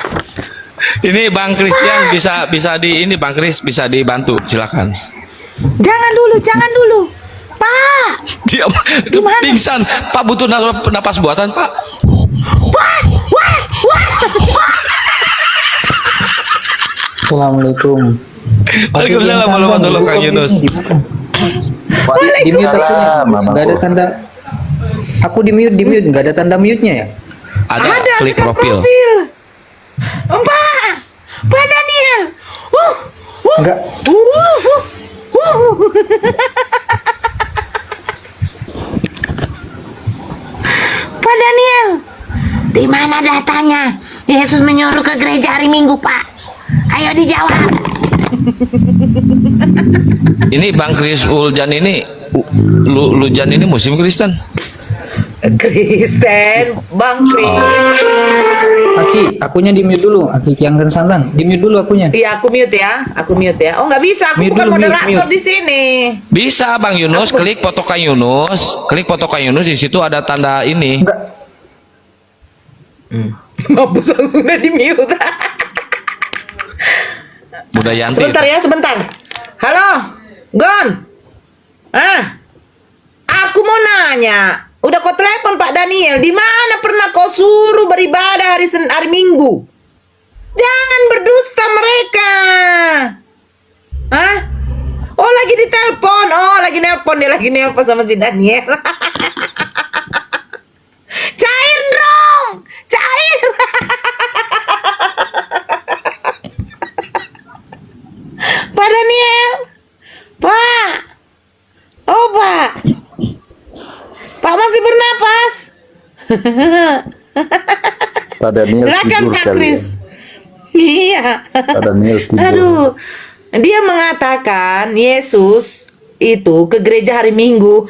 Ini Bang Christian bisa di ini Bang Kris bisa dibantu, silakan. Jangan dulu. Pak! Dia pingsan. Pak butuh napas buatan, Pak. Assalamualaikum. Waalaikumsalam warahmatullahi wabarakatuh, Kang Yunus. Di mute akunya, nggak ada tanda. Aku di mute, nggak ada tanda mute-nya ya? Ada klik profil. Pak Daniel. Enggak. Pak Daniel, di mana datanya Yesus menyuruh ke gereja hari Minggu, Pak? Ayo dijawab. Ini Bang Kris Uljan ini Lujan ini musim Kristen. Bang Kris. Aki, akunya di mute dulu. Aki yang santan, di mute dulu akunya. Iya, aku mute ya. Oh, nggak bisa, aku Mute bukan dulu, moderator mute. di sini. Bisa Bang Yunus, klik foto Kang Yunus, di situ ada tanda ini. Mampus langsung udah di mute. Bunda Yanti. Sebentar. Halo, Gon. Aku mau nanya. Udah kau telepon Pak Daniel, di mana pernah kau suruh beribadah hari Minggu? Jangan berdusta mereka. Hah? Oh, lagi ditelepon. Oh, lagi nelpon sama si Daniel. Cair dong. Cair. Pak Daniel. Pak. Oh, Pak. Pak masih bernapas. Pak Daniel Silakan tidur Pak kali Kris. ya. Iya. Pak Daniel tidur. Aduh. Dia mengatakan Yesus itu ke gereja hari Minggu.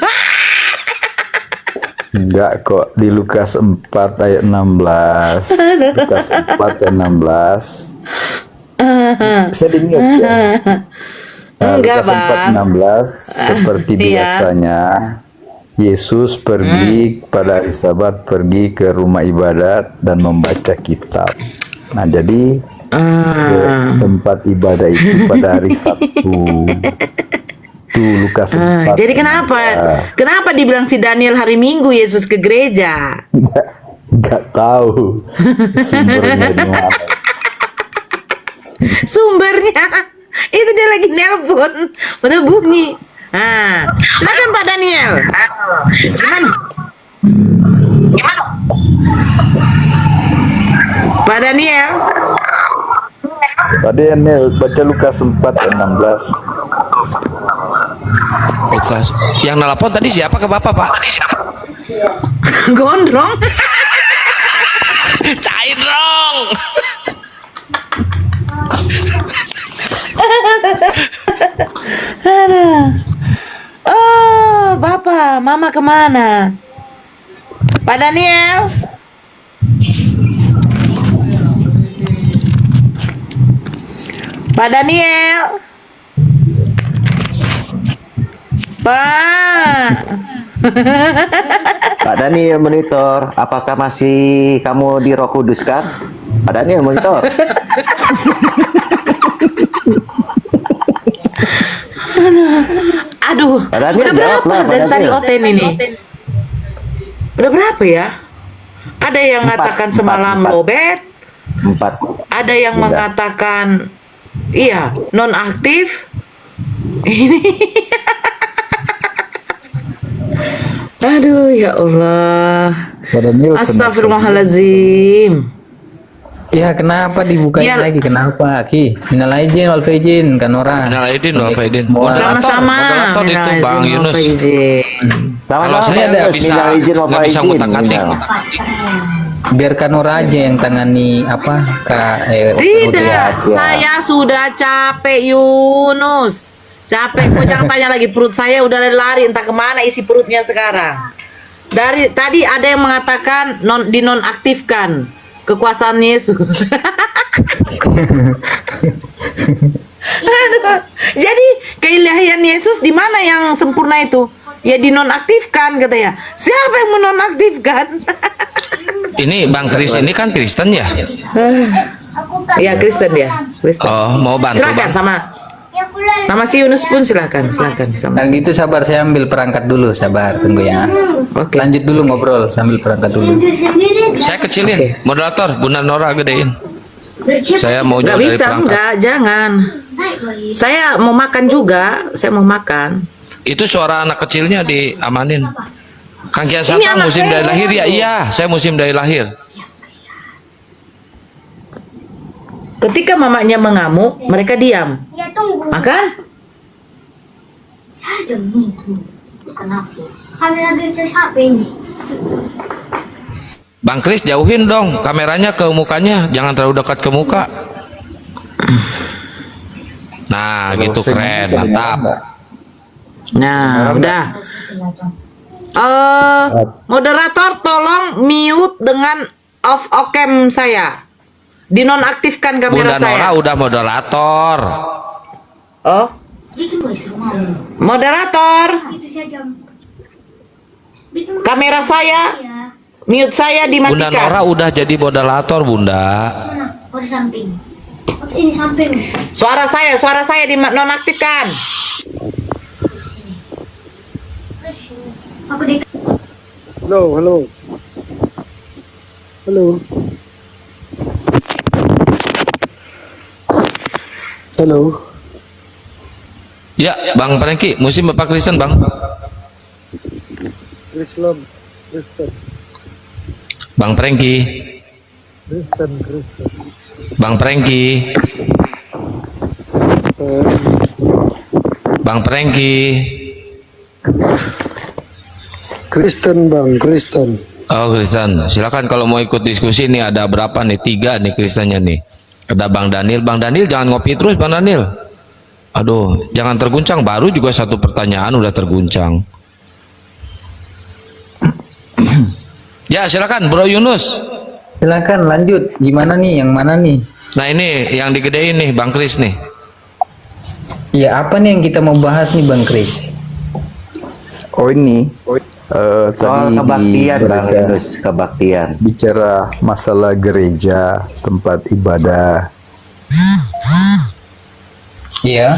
Enggak kok, di Lukas 4 ayat 16. Lukas 4 ayat 16. Bisa di-mute ya? Enggak, Lukas 4 Bang. 16, seperti Iya. biasanya Yesus pergi pada hari Sabat, pergi ke rumah ibadat dan membaca kitab. Nah, jadi ke tempat ibadah itu pada hari Sabtu. Tuh Lukas 4. Jadi kenapa dibilang si Daniel hari Minggu Yesus ke gereja? Enggak tahu sumbernya di mana. Sumbernya itu dia lagi nelpon, udah bunyi. Silakan Pak Daniel. Gimana? Pak Daniel. Pak Daniel, baca Lukas 4 ayat 16. Lukas. Yang nelpon tadi siapa ke Bapak, Pak? Gondrong. Cair dong. Oh, Bapak, Mama kemana? Pak Daniel. Pak Daniel. Pak. Pak Daniel monitor, apakah masih kamu di Roh Kudus kan? Pak Daniel monitor. Aduh, Pak Daniel, udah berapa jawablah, Pak dari tadi Daniel. Oten ini? Udah berapa ya? Ada yang mengatakan semalam lobet, 4. ada yang Udah. mengatakan iya non aktif. Ini, aduh ya Allah, Pak Daniel, astagfirullahaladzim. Ya kenapa dibukain Ya. lagi? Kenapa Ki? Minal aidin wal faizin kan orang. Minal aidin wal faizin. Sama-sama. Moderator itu Minal Bang aidin wal Yunus. faizin. Kalau saya nggak bisa ngutak-ngatik. Biarkan orang aja yang tangani apa Tidak, saya sudah capek Yunus. Capek, kok jangan tanya lagi, perut saya udah lari entah kemana isi perutnya sekarang. Dari tadi ada yang mengatakan dinonaktifkan kekuasaan Yesus. Aduh, jadi keilahian Yesus di mana yang sempurna itu? Ya dinonaktifkan katanya. Siapa yang menonaktifkan? Ini Bang Kris ini kan Kristen ya? Iya Kristen ya. Kristen. Oh, mau bantu Silakan Bang? sama si Yunus pun silakan sama. Nah gitu sabar, saya ambil perangkat dulu, sabar tunggu ya. Oke. Lanjut dulu ngobrol sambil perangkat dulu. Saya kecilin, moderator, Bunda Nora gedein. Saya mau Nggak jauh dari bisa, perangkat. enggak, jangan. Saya mau makan juga, saya mau makan. Itu suara anak kecilnya diamanin. Kang Kian Ini Santang anak musim saya. dari lahir ya? Iya, saya musim dari lahir. Ketika mamanya mengamuk, mereka diam. Ya tunggu. Makan? Saya menunggu. Kenapa? Kami lagi siapa ini? Bang Kris jauhin dong kameranya ke mukanya, jangan terlalu dekat ke muka. Nah, gitu keren, mantap. Nah, udah. Moderator tolong mute dengan off cam saya. Dinonaktifkan kamera Bunda Nora saya. udah moderator. Oh, Bikin boys rumahmu. moderator, Itu saja. kamera saya, mute saya Bunda dimatikan. Nora udah jadi moderator, Bunda. Mana? Oh di samping. Oh sini samping. Suara saya dinonaktifkan. Aku di. Halo. Halo. Ya, Bang Prengki, musim Bapak Kristen, Bang. Kristen. Bang Prengki. Kristen. Bang Prengki. Bang Prengki. Kristen Bang, Kristen. Oh, Kristen. Silakan kalau mau ikut diskusi nih, ada berapa nih? 3 nih Kristennya nih. Ada Bang Daniel. Bang Daniel jangan ngopi terus, Bang Daniel. Aduh, jangan terguncang, baru juga satu pertanyaan udah terguncang. Ya, silakan Bro Yunus. Silakan lanjut. Gimana nih? Yang mana nih? Nah, ini yang digedein nih Bang Kris nih. Ya, apa nih yang kita mau bahas nih Bang Kris? Oh ini Soal tadi kebaktian di Bang berita Yunus, kebaktian. bicara masalah gereja, tempat ibadah. Iya.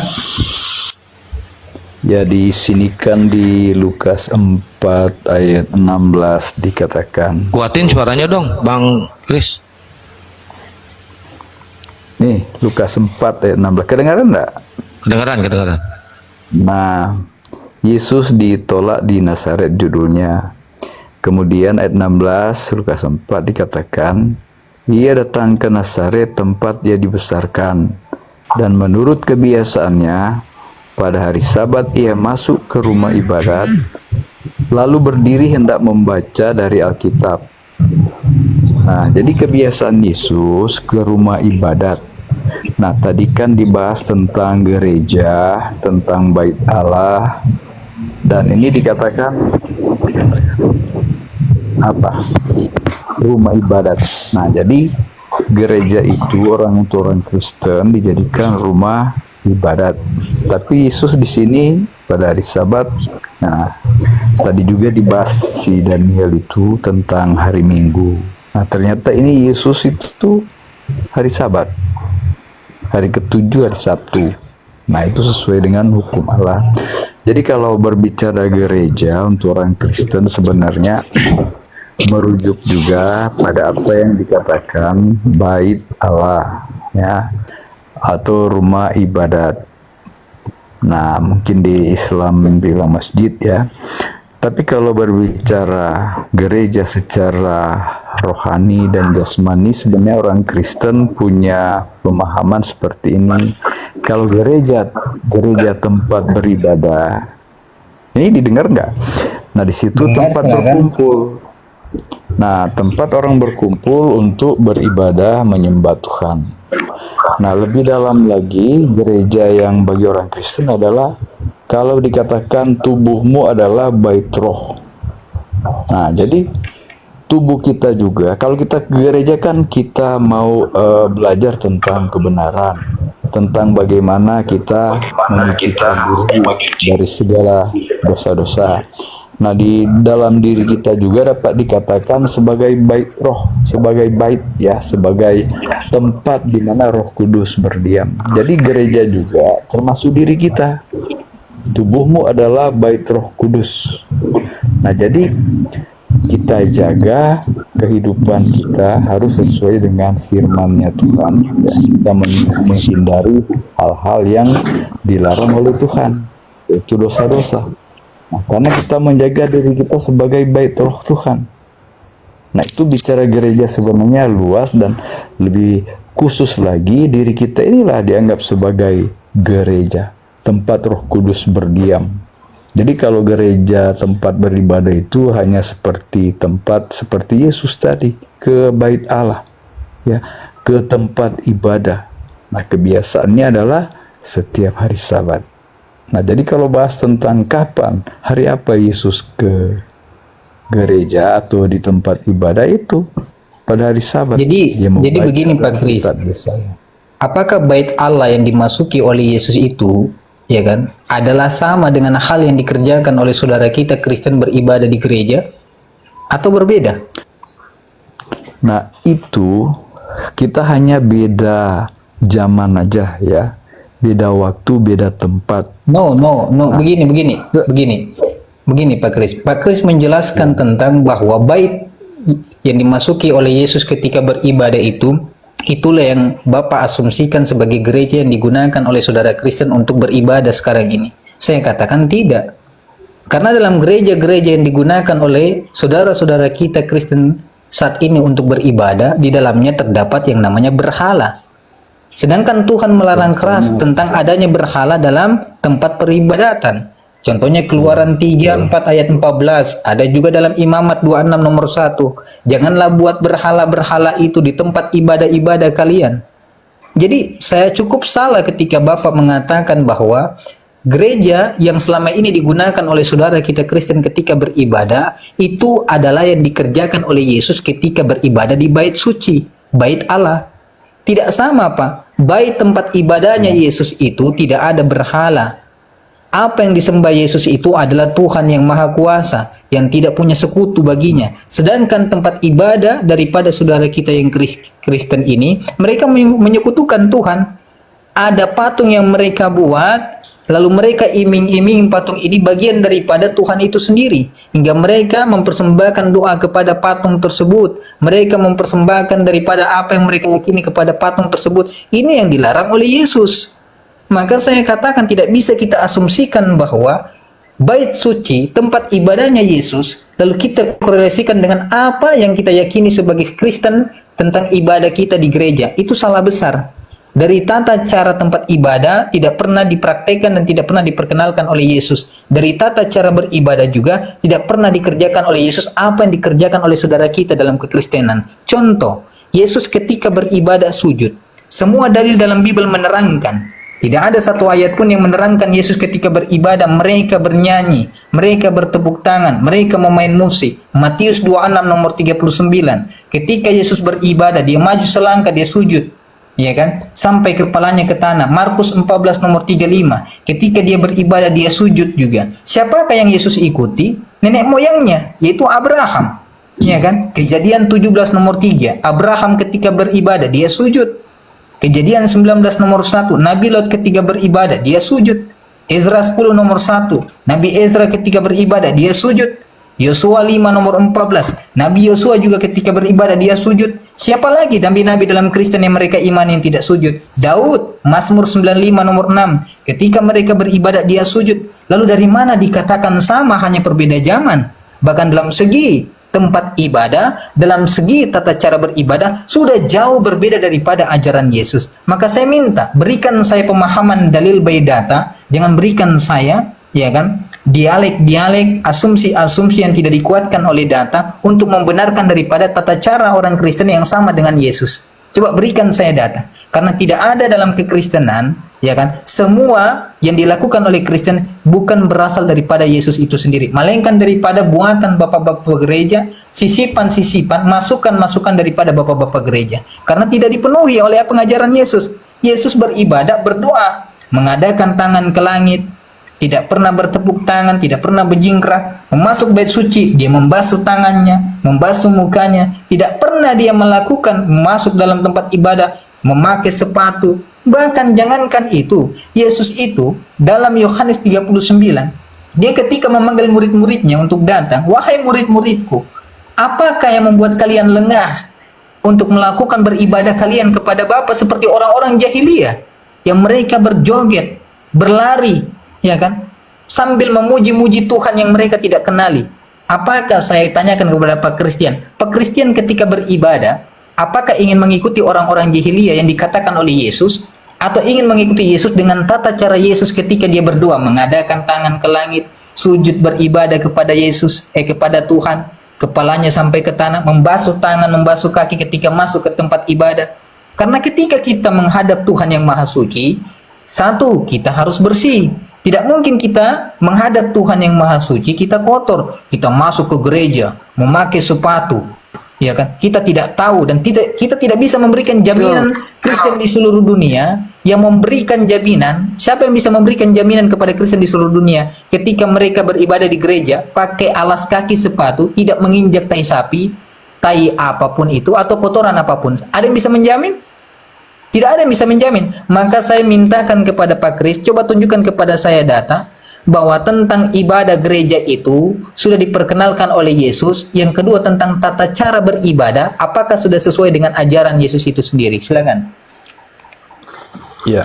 Ya di sini kan di Lukas 4 ayat 16 dikatakan. Kuatin suaranya dong Bang Kris. Nih Lukas 4 ayat 16. Kedengaran enggak? Kedengaran. Nah, Yesus ditolak di Nazaret judulnya. Kemudian ayat 16 Lukas 4 dikatakan, ia datang ke Nazaret tempat dia dibesarkan, dan menurut kebiasaannya pada hari Sabat ia masuk ke rumah ibadat, lalu berdiri hendak membaca dari Alkitab. Nah, jadi kebiasaan Yesus ke rumah ibadat. Nah, tadi kan dibahas tentang gereja, tentang bait Allah, dan ini dikatakan apa? Rumah ibadat. Nah, jadi gereja itu untuk orang Kristen dijadikan rumah ibadat. Tapi Yesus di sini pada hari Sabat. Nah, tadi juga dibahas si Daniel itu tentang hari Minggu. Nah, ternyata ini Yesus itu hari Sabat. Hari ketujuh hari Sabtu. Nah, itu sesuai dengan hukum Allah. Jadi kalau berbicara gereja untuk orang Kristen sebenarnya merujuk juga pada apa yang dikatakan bait Allah, ya, atau rumah ibadat. Nah, mungkin di Islam bilang masjid, ya. Tapi kalau berbicara gereja secara rohani dan jasmani, sebenarnya orang Kristen punya pemahaman seperti ini. Kalau gereja tempat beribadah, ini didengar nggak? Nah, di situ tempat berkumpul. Nah, tempat orang berkumpul untuk beribadah menyembah Tuhan. Nah, lebih dalam lagi, gereja yang bagi orang Kristen adalah kalau dikatakan tubuhmu adalah bait roh. Nah, jadi tubuh kita juga, kalau kita ke gereja kan kita mau belajar tentang kebenaran, tentang bagaimana kita menyucikan diri dari segala dosa-dosa. Nah, di dalam diri kita juga dapat dikatakan sebagai bait roh, sebagai bait, ya, sebagai tempat di mana Roh Kudus berdiam. Jadi gereja juga termasuk diri kita. Tubuhmu adalah bait Roh Kudus. Nah, jadi kita jaga kehidupan kita harus sesuai dengan firman-Nya Tuhan, ya. Kita menghindari hal-hal yang dilarang oleh Tuhan, yaitu dosa-dosa. Nah, karena kita menjaga diri kita sebagai bait roh Tuhan. Nah, itu bicara gereja sebenarnya luas dan lebih khusus lagi diri kita inilah dianggap sebagai gereja, tempat Roh Kudus berdiam. Jadi kalau gereja tempat beribadah itu hanya seperti tempat seperti Yesus tadi ke bait Allah, ya, ke tempat ibadah. Nah, kebiasaannya adalah setiap hari Sabat. Nah, jadi kalau bahas tentang kapan, hari apa Yesus ke gereja atau di tempat ibadah itu pada hari Sabat. Jadi begini Pak Kris, apakah bait Allah yang dimasuki oleh Yesus itu, ya kan, adalah sama dengan hal yang dikerjakan oleh saudara kita Kristen beribadah di gereja, atau berbeda? Nah, itu kita hanya beda zaman aja, ya. Beda waktu, beda tempat. No, begini Pak Kris. Pak Kris menjelaskan tentang bahwa bait yang dimasuki oleh Yesus ketika beribadah itu, itulah yang Bapak asumsikan sebagai gereja yang digunakan oleh saudara Kristen untuk beribadah sekarang ini. Saya katakan tidak. Karena dalam gereja-gereja yang digunakan oleh saudara-saudara kita Kristen saat ini untuk beribadah, di dalamnya terdapat yang namanya berhala. Sedangkan Tuhan melarang keras tentang adanya berhala dalam tempat peribadatan. Contohnya Keluaran 3, 4 ayat 14. Ada juga dalam Imamat 26 nomor 1. Janganlah buat berhala-berhala itu di tempat ibadah-ibadah kalian. Jadi saya cukup salah ketika Bapak mengatakan bahwa gereja yang selama ini digunakan oleh saudara kita Kristen ketika beribadah itu adalah yang dikerjakan oleh Yesus ketika beribadah di bait suci, bait Allah. Tidak sama, Pak. Bait tempat ibadahnya Yesus itu tidak ada berhala. Apa yang disembah Yesus itu adalah Tuhan yang Maha Kuasa, yang tidak punya sekutu baginya. Sedangkan tempat ibadah daripada saudara kita yang Kristen ini, mereka menyekutukan Tuhan. Ada patung yang mereka buat, lalu mereka iming-iming patung ini bagian daripada Tuhan itu sendiri. Hingga mereka mempersembahkan doa kepada patung tersebut. Mereka mempersembahkan daripada apa yang mereka yakini kepada patung tersebut. Ini yang dilarang oleh Yesus. Maka saya katakan tidak bisa kita asumsikan bahwa bait suci, tempat ibadahnya Yesus, lalu kita korelasikan dengan apa yang kita yakini sebagai Kristen tentang ibadah kita di gereja. Itu salah besar. Dari tata cara tempat ibadah tidak pernah dipraktekkan dan tidak pernah diperkenalkan oleh Yesus. Dari tata cara beribadah juga tidak pernah dikerjakan oleh Yesus apa yang dikerjakan oleh saudara kita dalam kekristenan. Contoh, Yesus ketika beribadah sujud. Semua dalil dalam Bible menerangkan. Tidak ada satu ayat pun yang menerangkan Yesus ketika beribadah mereka bernyanyi, mereka bertepuk tangan, mereka memain musik. Matius 26 nomor 39. Ketika Yesus beribadah, dia maju selangkah, dia sujud. Ya kan? Sampai kepalanya ke tanah. Markus 14 nomor 35. Ketika dia beribadah, dia sujud juga. Siapakah yang Yesus ikuti? Nenek moyangnya, yaitu Abraham. Ya kan? Kejadian 17 nomor 3. Abraham ketika beribadah, dia sujud. Kejadian 19 nomor 1. Nabi Lot ketika beribadah, dia sujud. Ezra 10 nomor 1. Nabi Ezra ketika beribadah, dia sujud. Yosua 5 nomor 14. Nabi Yosua juga ketika beribadah dia sujud. Siapa lagi nabi-nabi dalam Kristen yang mereka iman yang tidak sujud? Daud, Mazmur 95 nomor 6. Ketika mereka beribadah dia sujud. Lalu dari mana dikatakan sama, hanya berbeda zaman? Bahkan dalam segi tempat ibadah, dalam segi tata cara beribadah sudah jauh berbeda daripada ajaran Yesus. Maka saya minta, berikan saya pemahaman dalil by data, jangan berikan saya, ya kan, dialek-dialek, asumsi-asumsi yang tidak dikuatkan oleh data untuk membenarkan daripada tata cara orang Kristen yang sama dengan Yesus. Coba berikan saya data. Karena tidak ada dalam kekristenan, ya kan, semua yang dilakukan oleh Kristen bukan berasal daripada Yesus itu sendiri, melainkan daripada buatan bapak-bapak gereja, sisipan-sisipan, masukan-masukan daripada bapak-bapak gereja. Karena tidak dipenuhi oleh pengajaran Yesus. Yesus beribadah, berdoa, mengadakan tangan ke langit, tidak pernah bertepuk tangan, tidak pernah berjingkrak. Memasuk bait suci, dia membasuh tangannya, membasuh mukanya. Tidak pernah dia melakukan masuk dalam tempat ibadah, memakai sepatu. Bahkan jangankan itu, Yesus itu dalam Yohanes 39, dia ketika memanggil murid-muridnya untuk datang, wahai murid-muridku, apakah yang membuat kalian lengah untuk melakukan beribadah kalian kepada Bapa seperti orang-orang jahiliyah yang mereka berjoget, berlari, ya kan, sambil memuji-muji Tuhan yang mereka tidak kenali. Apakah saya tanyakan kepada Pak Kristian ketika beribadah, apakah ingin mengikuti orang-orang jahiliyah yang dikatakan oleh Yesus, atau ingin mengikuti Yesus dengan tata cara Yesus ketika dia berdoa, mengadakan tangan ke langit, sujud beribadah kepada Yesus, kepada Tuhan, kepalanya sampai ke tanah, membasuh tangan, membasuh kaki ketika masuk ke tempat ibadah. Karena ketika kita menghadap Tuhan yang Maha Suci, satu, kita harus bersih. Tidak mungkin kita menghadap Tuhan yang Maha Suci, kita kotor, kita masuk ke gereja, memakai sepatu, ya kan? Kita tidak tahu dan kita tidak bisa memberikan jaminan Kristen di seluruh dunia yang memberikan jaminan. Siapa yang bisa memberikan jaminan kepada Kristen di seluruh dunia ketika mereka beribadah di gereja, pakai alas kaki sepatu, tidak menginjak tai sapi, tai apapun itu, atau kotoran apapun? Ada yang bisa menjamin? Tidak ada yang bisa menjamin. Maka saya mintakan kepada Pak Kris, coba tunjukkan kepada saya data bahwa tentang ibadah gereja itu sudah diperkenalkan oleh Yesus. Yang kedua, tentang tata cara beribadah, apakah sudah sesuai dengan ajaran Yesus itu sendiri? Silakan. Ya.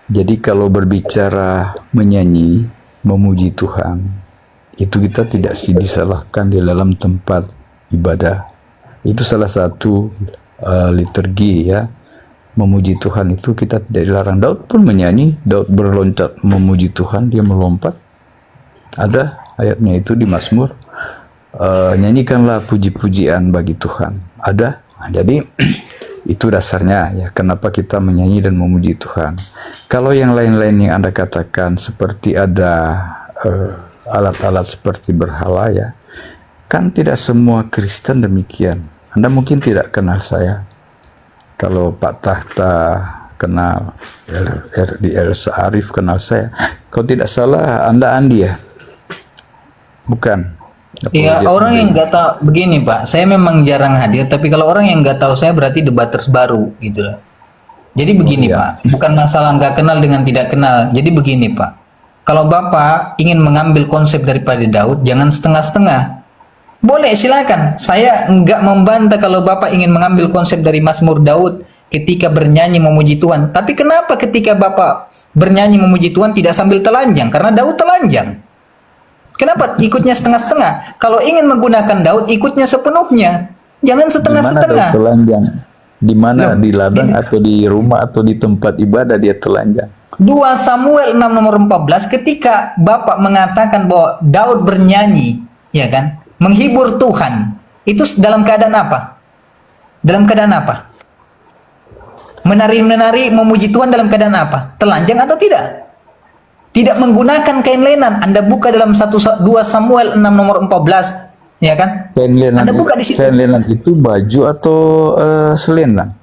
Jadi kalau berbicara menyanyi, memuji Tuhan, itu kita tidak disalahkan di dalam tempat ibadah. Itu salah satu liturgi, ya, memuji Tuhan itu kita tidak dilarang. Daud pun menyanyi, Daud berloncat memuji Tuhan, dia melompat. Ada ayatnya itu di Mazmur, nyanyikanlah puji-pujian bagi Tuhan. Ada. Nah, jadi Itu dasarnya ya, kenapa kita menyanyi dan memuji Tuhan. Kalau yang lain-lain yang Anda katakan seperti ada alat-alat seperti berhala ya, kan tidak semua Kristen demikian. Anda mungkin tidak kenal saya. Kalau Pak Tahta kenal, RD Elsa Arif kenal saya. Kalau tidak salah Anda Andi ya? Bukan. Iya, orang yang nggak tahu begini Pak, saya memang jarang hadir, tapi kalau orang yang nggak tahu saya berarti debaters baru gitu loh. Jadi begini Pak, bukan masalah nggak kenal dengan tidak kenal. Jadi begini Pak, kalau Bapak ingin mengambil konsep daripada Daud, jangan setengah-setengah. Boleh silakan, saya nggak membantah kalau Bapak ingin mengambil konsep dari Mazmur Daud ketika bernyanyi memuji Tuhan. Tapi kenapa ketika Bapak bernyanyi memuji Tuhan tidak sambil telanjang? Karena Daud telanjang. Kenapa ikutnya setengah-setengah? Kalau ingin menggunakan Daud, ikutnya sepenuhnya. Jangan setengah-setengah. Di mana? Di ladang atau di rumah atau di tempat ibadah dia telanjang? 2 Samuel 6 nomor 14 ketika Bapak mengatakan bahwa Daud bernyanyi, ya kan? Menghibur Tuhan. Itu dalam keadaan apa? Dalam keadaan apa? Menari-menari memuji Tuhan dalam keadaan apa? Telanjang atau tidak? Tidak menggunakan kain lenan. Anda buka dalam 2 Samuel 6 nomor 14, ya kan? Kain lenan, Anda buka di situ. Kain lenan itu baju atau selendang?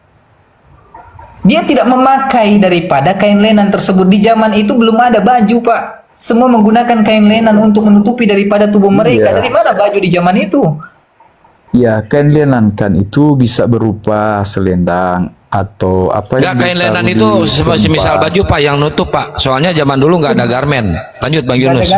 Dia tidak memakai daripada kain lenan tersebut. Di zaman itu belum ada baju, Pak. Semua menggunakan kain lenan untuk menutupi daripada tubuh mereka. Iya. Dari mana baju di zaman itu? Ya, kain lenan kan itu bisa berupa selendang atau apa yang Kain lenan itu semisal baju Pak yang nutup Pak. Soalnya zaman dulu nggak ada garmen. Lanjut Bang Yunus.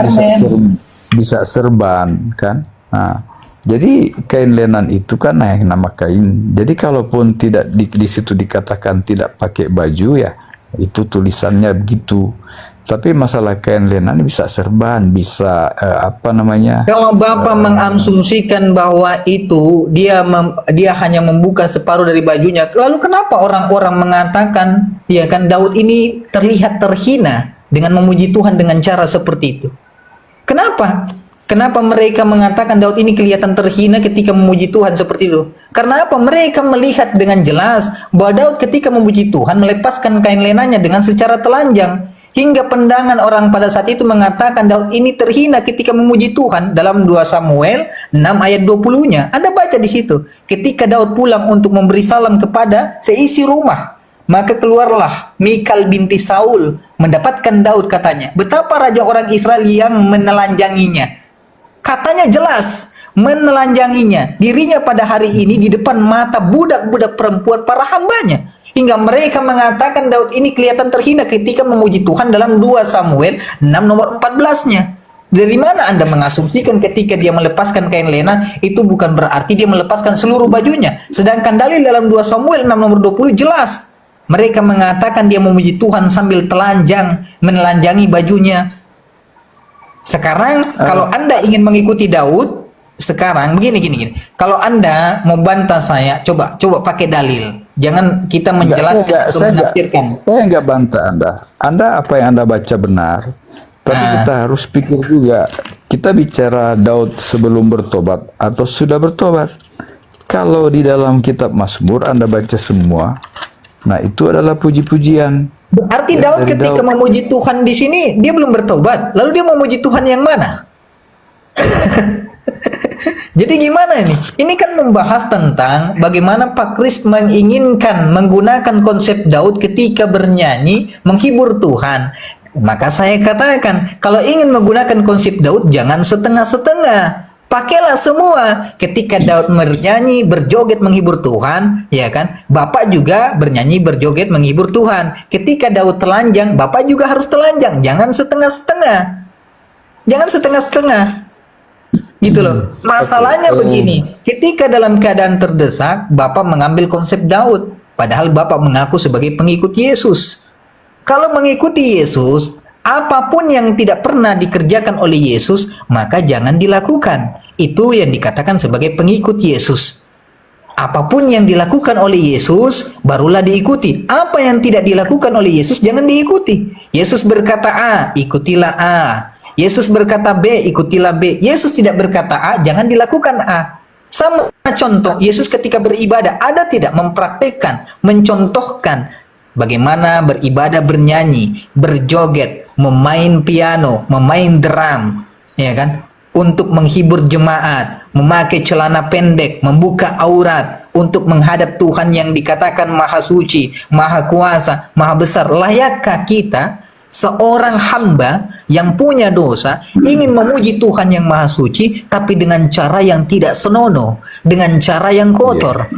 Bisa serban kan. Nah, jadi kain lenan itu kan nama kain. Jadi kalaupun tidak di situ dikatakan tidak pakai baju ya, itu tulisannya begitu. Tapi masalah kain lenan bisa serban, bisa apa namanya? Kalau Bapak mengasumsikan bahwa itu dia hanya membuka separuh dari bajunya, lalu kenapa orang-orang mengatakan ya kan Daud ini terlihat terhina dengan memuji Tuhan dengan cara seperti itu? Kenapa? Kenapa mereka mengatakan Daud ini kelihatan terhina ketika memuji Tuhan seperti itu? Karena apa? Mereka melihat dengan jelas bahwa Daud ketika memuji Tuhan melepaskan kain lenannya dengan secara telanjang. Hingga pandangan orang pada saat itu mengatakan Daud ini terhina ketika memuji Tuhan. Dalam 2 Samuel 6 ayat 20-nya. Anda baca di situ. Ketika Daud pulang untuk memberi salam kepada seisi rumah, maka keluarlah Mikal binti Saul mendapatkan Daud katanya. Betapa raja orang Israel yang menelanjanginya. Katanya jelas, menelanjanginya dirinya pada hari ini di depan mata budak-budak perempuan para hambanya. Hingga mereka mengatakan Daud ini kelihatan terhina ketika memuji Tuhan dalam 2 Samuel 6 nomor 14-nya. Dari mana Anda mengasumsikan ketika dia melepaskan kain lenan itu bukan berarti dia melepaskan seluruh bajunya. Sedangkan dalil dalam 2 Samuel 6 nomor 20 jelas. Mereka mengatakan dia memuji Tuhan sambil telanjang, menelanjangi bajunya. Sekarang kalau Anda ingin mengikuti Daud, sekarang begini. Kalau Anda mau bantah saya, coba pakai dalil. Jangan kita menjelaskan atau menafsirkan. Saya nggak bantah Anda. Anda apa yang Anda baca benar. Tapi kita harus pikir juga. Kita bicara Daud sebelum bertobat atau sudah bertobat. Kalau di dalam kitab Mazmur Anda baca semua, nah itu adalah puji-pujian. Berarti Daud ketika memuji Tuhan di sini dia belum bertobat. Lalu dia memuji Tuhan yang mana? Jadi gimana ini? Ini kan membahas tentang bagaimana Pak Kris menginginkan menggunakan konsep Daud ketika bernyanyi menghibur Tuhan. Maka saya katakan, kalau ingin menggunakan konsep Daud jangan setengah-setengah. Pakailah semua. Ketika Daud bernyanyi, berjoget menghibur Tuhan, ya kan? Bapak juga bernyanyi, berjoget menghibur Tuhan. Ketika Daud telanjang, Bapak juga harus telanjang. Jangan setengah-setengah. Jangan setengah-setengah. Gitu loh. Masalahnya begini, ketika dalam keadaan terdesak, Bapak mengambil konsep Daud, padahal Bapak mengaku sebagai pengikut Yesus. Kalau mengikuti Yesus, apapun yang tidak pernah dikerjakan oleh Yesus, maka jangan dilakukan. Itu yang dikatakan sebagai pengikut Yesus. Apapun yang dilakukan oleh Yesus, barulah diikuti. Apa yang tidak dilakukan oleh Yesus, jangan diikuti. Yesus berkata A, ikutilah A. Yesus berkata B, ikutilah B. Yesus tidak berkata A, jangan dilakukan A. Sama contoh, Yesus ketika beribadah, ada tidak mempraktekkan, mencontohkan bagaimana beribadah, bernyanyi, berjoget, memain piano, memain drum, ya kan? Untuk menghibur jemaat, memakai celana pendek, membuka aurat, untuk menghadap Tuhan yang dikatakan maha suci, maha kuasa, maha besar. Layakkah kita seorang hamba yang punya dosa ingin memuji Tuhan yang maha suci tapi dengan cara yang tidak senonoh, dengan cara yang kotor?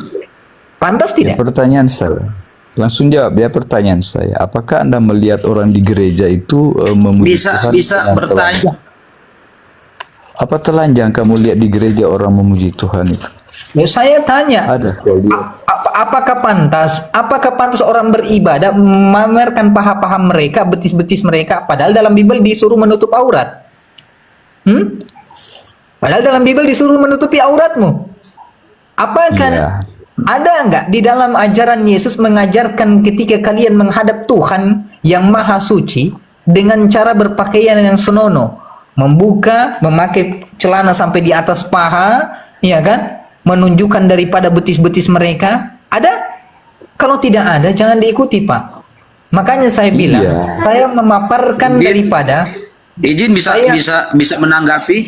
Pantas tidak? Ya, pertanyaan saya, langsung jawab ya pertanyaan saya. Apakah Anda melihat orang di gereja itu memuji Tuhan? Bisa bertanya. Apa telanjang kamu lihat di gereja orang memuji Tuhan itu? Ya, saya tanya, apakah pantas orang beribadah memamerkan paha-paha mereka, betis-betis mereka, padahal dalam Bible disuruh menutup aurat? Padahal dalam Bible disuruh menutupi auratmu. Apakah ada enggak di dalam ajaran Yesus mengajarkan ketika kalian menghadap Tuhan yang maha suci dengan cara berpakaian yang senonoh, membuka, memakai celana sampai di atas paha, ya kan? Menunjukkan daripada betis-betis mereka? Ada? Kalau tidak ada, jangan diikuti, Pak. Makanya saya bilang, saya memaparkan daripada izin bisa menanggapi?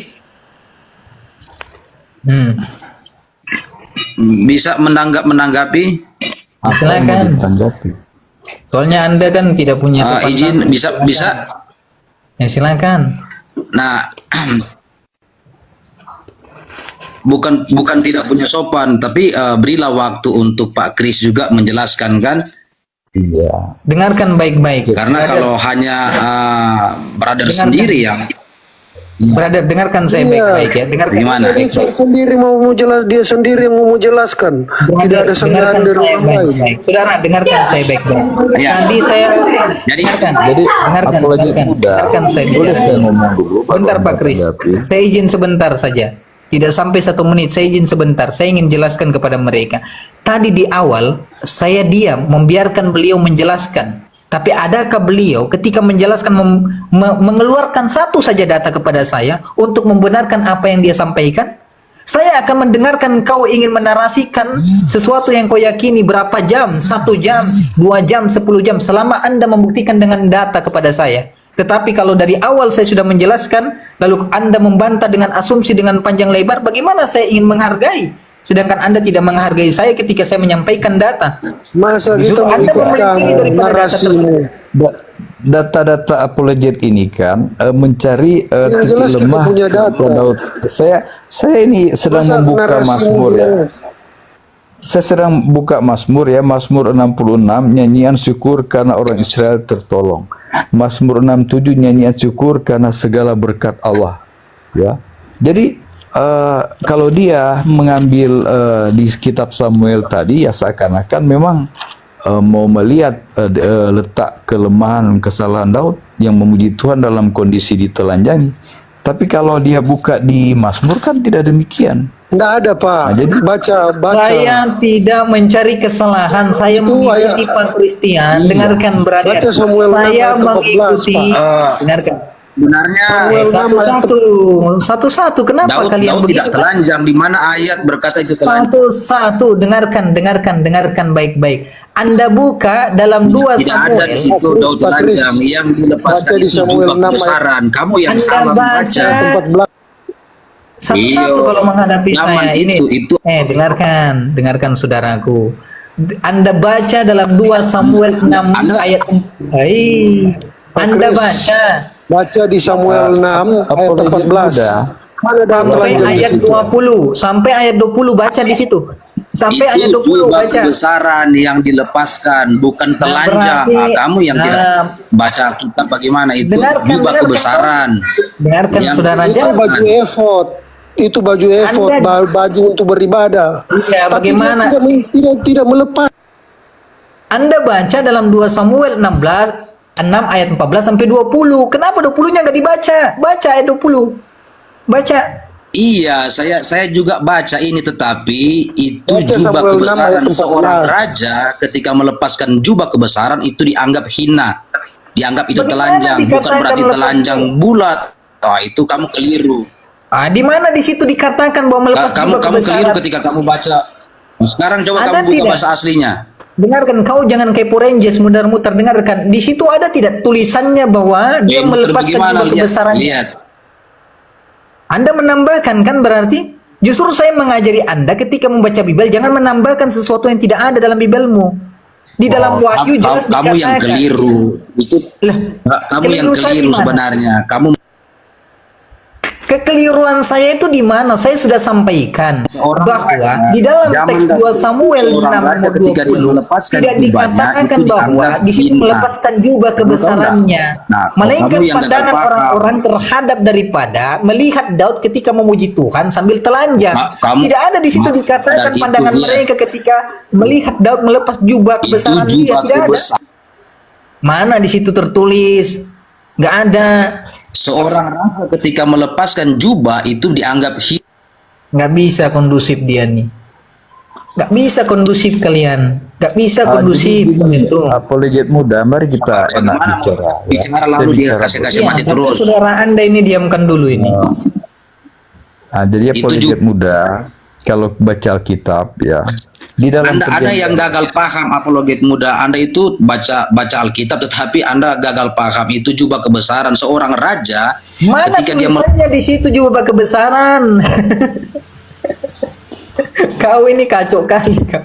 Bisa menanggapi? Silakan. Soalnya Anda kan tidak punya izin bisa. Ya silakan. Nah, bukan tidak punya sopan, tapi berilah waktu untuk Pak Kris juga menjelaskan, kan? Iya. Dengarkan baik-baik. Karena kalau hanya brother sendiri yang brother, dengarkan saya baik-baik ya. Dengarkan. Gimana? Dia sendiri yang mau menjelaskan. Tidak ada sanggahan dari orang lain. Saudara, dengarkan saya baik-baik. Tadi saya dengarkan saya. Boleh saya ngomong dulu? Bentar Pak Kris. Saya izin sebentar saja. Tidak sampai 1 menit, saya izin sebentar. Saya ingin jelaskan kepada mereka. Tadi di awal, saya diam, membiarkan beliau menjelaskan. Tapi adakah beliau ketika menjelaskan, mengeluarkan satu saja data kepada saya untuk membenarkan apa yang dia sampaikan? Saya akan mendengarkan kau ingin menarasikan sesuatu yang kau yakini berapa jam, 1 jam, 2 jam, 10 jam, selama Anda membuktikan dengan data kepada saya. Tetapi kalau dari awal saya sudah menjelaskan, lalu Anda membantah dengan asumsi dengan panjang lebar, bagaimana saya ingin menghargai? Sedangkan Anda tidak menghargai saya ketika saya menyampaikan data. Masa kita mengikutkan narasimu? Data-data apologet ini kan mencari titik lemah pada saya ini sedang membuka Mazmur ya. Saya sedang buka Mazmur ya, Mazmur 66, nyanyian syukur karena orang Israel tertolong. Mazmur 67, nyanyian syukur karena segala berkat Allah. Ya. Jadi kalau dia mengambil di kitab Samuel tadi, ya seakan-akan memang mau melihat letak kelemahan, kesalahan Daud yang memuji Tuhan dalam kondisi ditelanjangi. Tapi kalau dia buka di Mazmur kan tidak demikian. Tidak ada Pak. Nah, jadi baca. Saya tidak mencari kesalahan. Saya mengikuti Pak Christian. Dengarkan brother. Baca Samuel saya mengikuti. Dengarkan. Sebenarnya satu-satu. Kenapa kalian Daud begitu? tidak telanjang. Di mana ayat berkata itu telanjang? Satu-satu. Dengarkan baik-baik. Anda buka dalam 2 Tidak Samuel. ada di situ Daud telanjang yang dilepaskan itu juga kebesaran. Kamu yang Anda salah membaca. Satu-satu kalau menghadapi saya ini. Dengarkan saudaraku. Anda baca dalam 2 Samuel 6 ayat. Anda baca di Samuel 6 ayat 14. Sampai ayat 20. Sampai ayat 20 baca di situ. Sampai ayat 20 baca. Kebesaran yang dilepaskan, bukan telanjang. Kamu yang tidak baca kitab bagaimana itu? Jubah kebesaran. Dengarkan saudara, itu baju efod. Itu baju efod, baju untuk beribadah. Iya, tapi bagaimana? Dia tidak melepas. Anda baca dalam 2 Samuel 6 ayat 14 sampai 20. Kenapa 20-nya nggak dibaca? Baca ayat 20. Baca. Iya, saya juga baca ini, tetapi itu jubah kebesaran seorang raja ketika melepaskan jubah kebesaran itu dianggap hina. Dianggap itu telanjang, bukan berarti telanjang bulat. Itu kamu keliru. Di mana di situ dikatakan bahwa melepas Kamu jubah keliru kebesaran? ketika kamu baca. Sekarang coba Ada kamu buka tidak? bahasa aslinya. Dengarkan, kau jangan kepo Rangers muter-muter. Dengarkan, di situ ada tidak tulisannya bahwa dia melepaskan jubah kebesarannya? Lihat. Anda menambahkan kan berarti? Justru saya mengajari Anda ketika membaca Bible jangan menambahkan sesuatu yang tidak ada dalam Bibelmu. Di dalam Wahyu jelas kamu yang dikatakan. keliru. Itu kamu yang keliru sebenarnya. Kamu Kekeliruan saya itu di mana? Saya sudah sampaikan bahwa di dalam teks 2 Samuel 6 ayat 20 tidak dikatakan bahwa di situ melepaskan jubah kebesarannya, melainkan pandangan orang-orang terhadap daripada melihat Daud ketika memuji Tuhan sambil telanjang. Tidak ada di situ dikatakan pandangan mereka ketika melihat Daud melepas jubah kebesaran dia. Tidak ada. Mana di situ tertulis? Nggak ada. Seorang raja ketika melepaskan jubah itu dianggap nggak bisa kondusif dia nih, nggak bisa kondusif kalian, nggak bisa kondusif itu. Apologet muda, mari kita enak bicara. Lalu dia kasih mati terus. Saudara Anda ini diamkan dulu ini. Jadi apologet muda, kalau baca Alkitab ya, di dalam Anda yang gagal paham apologet muda. Anda itu baca Alkitab tetapi Anda gagal paham itu jubah kebesaran seorang raja. Mana ketika tulisannya di situ jubah kebesaran? Kau ini kacau kali kau.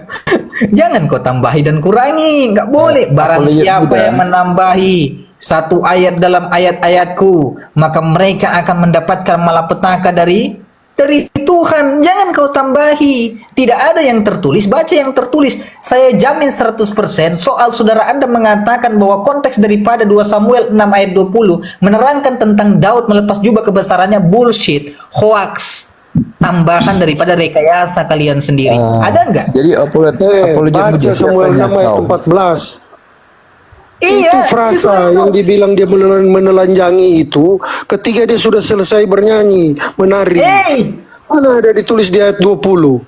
Jangan kau tambahi dan kurangi, nggak boleh. Barang siapa yang menambahi satu ayat dalam ayat-ayatku, maka mereka akan mendapatkan malapetaka dari Tuhan. Jangan kau tambahi. Tidak ada yang tertulis, baca yang tertulis. Saya jamin 100% soal saudara Anda mengatakan bahwa konteks daripada 2 Samuel 6 ayat 20 menerangkan tentang Daud melepas jubah kebesarannya bullshit, hoax, tambahan daripada rekayasa kalian sendiri. Ada enggak? Jadi baca Samuel 6 ayat 14. Iya, itu frasa yang dibilang dia menelanjangi itu ketika dia sudah selesai bernyanyi, menari. Mana ada ditulis di ayat 20?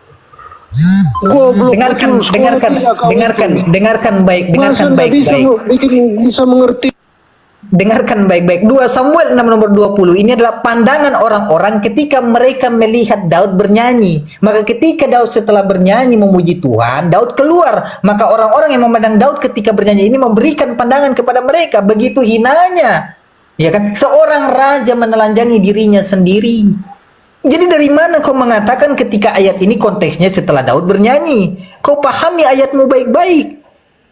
Dengarkan baik-baik. Bisa mengerti. Dengarkan baik-baik. 2 Samuel 6 nomor 20 ini adalah pandangan orang-orang ketika mereka melihat Daud bernyanyi. Maka ketika Daud setelah bernyanyi memuji Tuhan, Daud keluar. Maka orang-orang yang memandang Daud ketika bernyanyi ini memberikan pandangan kepada mereka. Begitu hinanya. Ya kan? Seorang raja menelanjangi dirinya sendiri. Jadi dari mana kau mengatakan ketika ayat ini konteksnya setelah Daud bernyanyi? Kau pahami ayatmu baik-baik.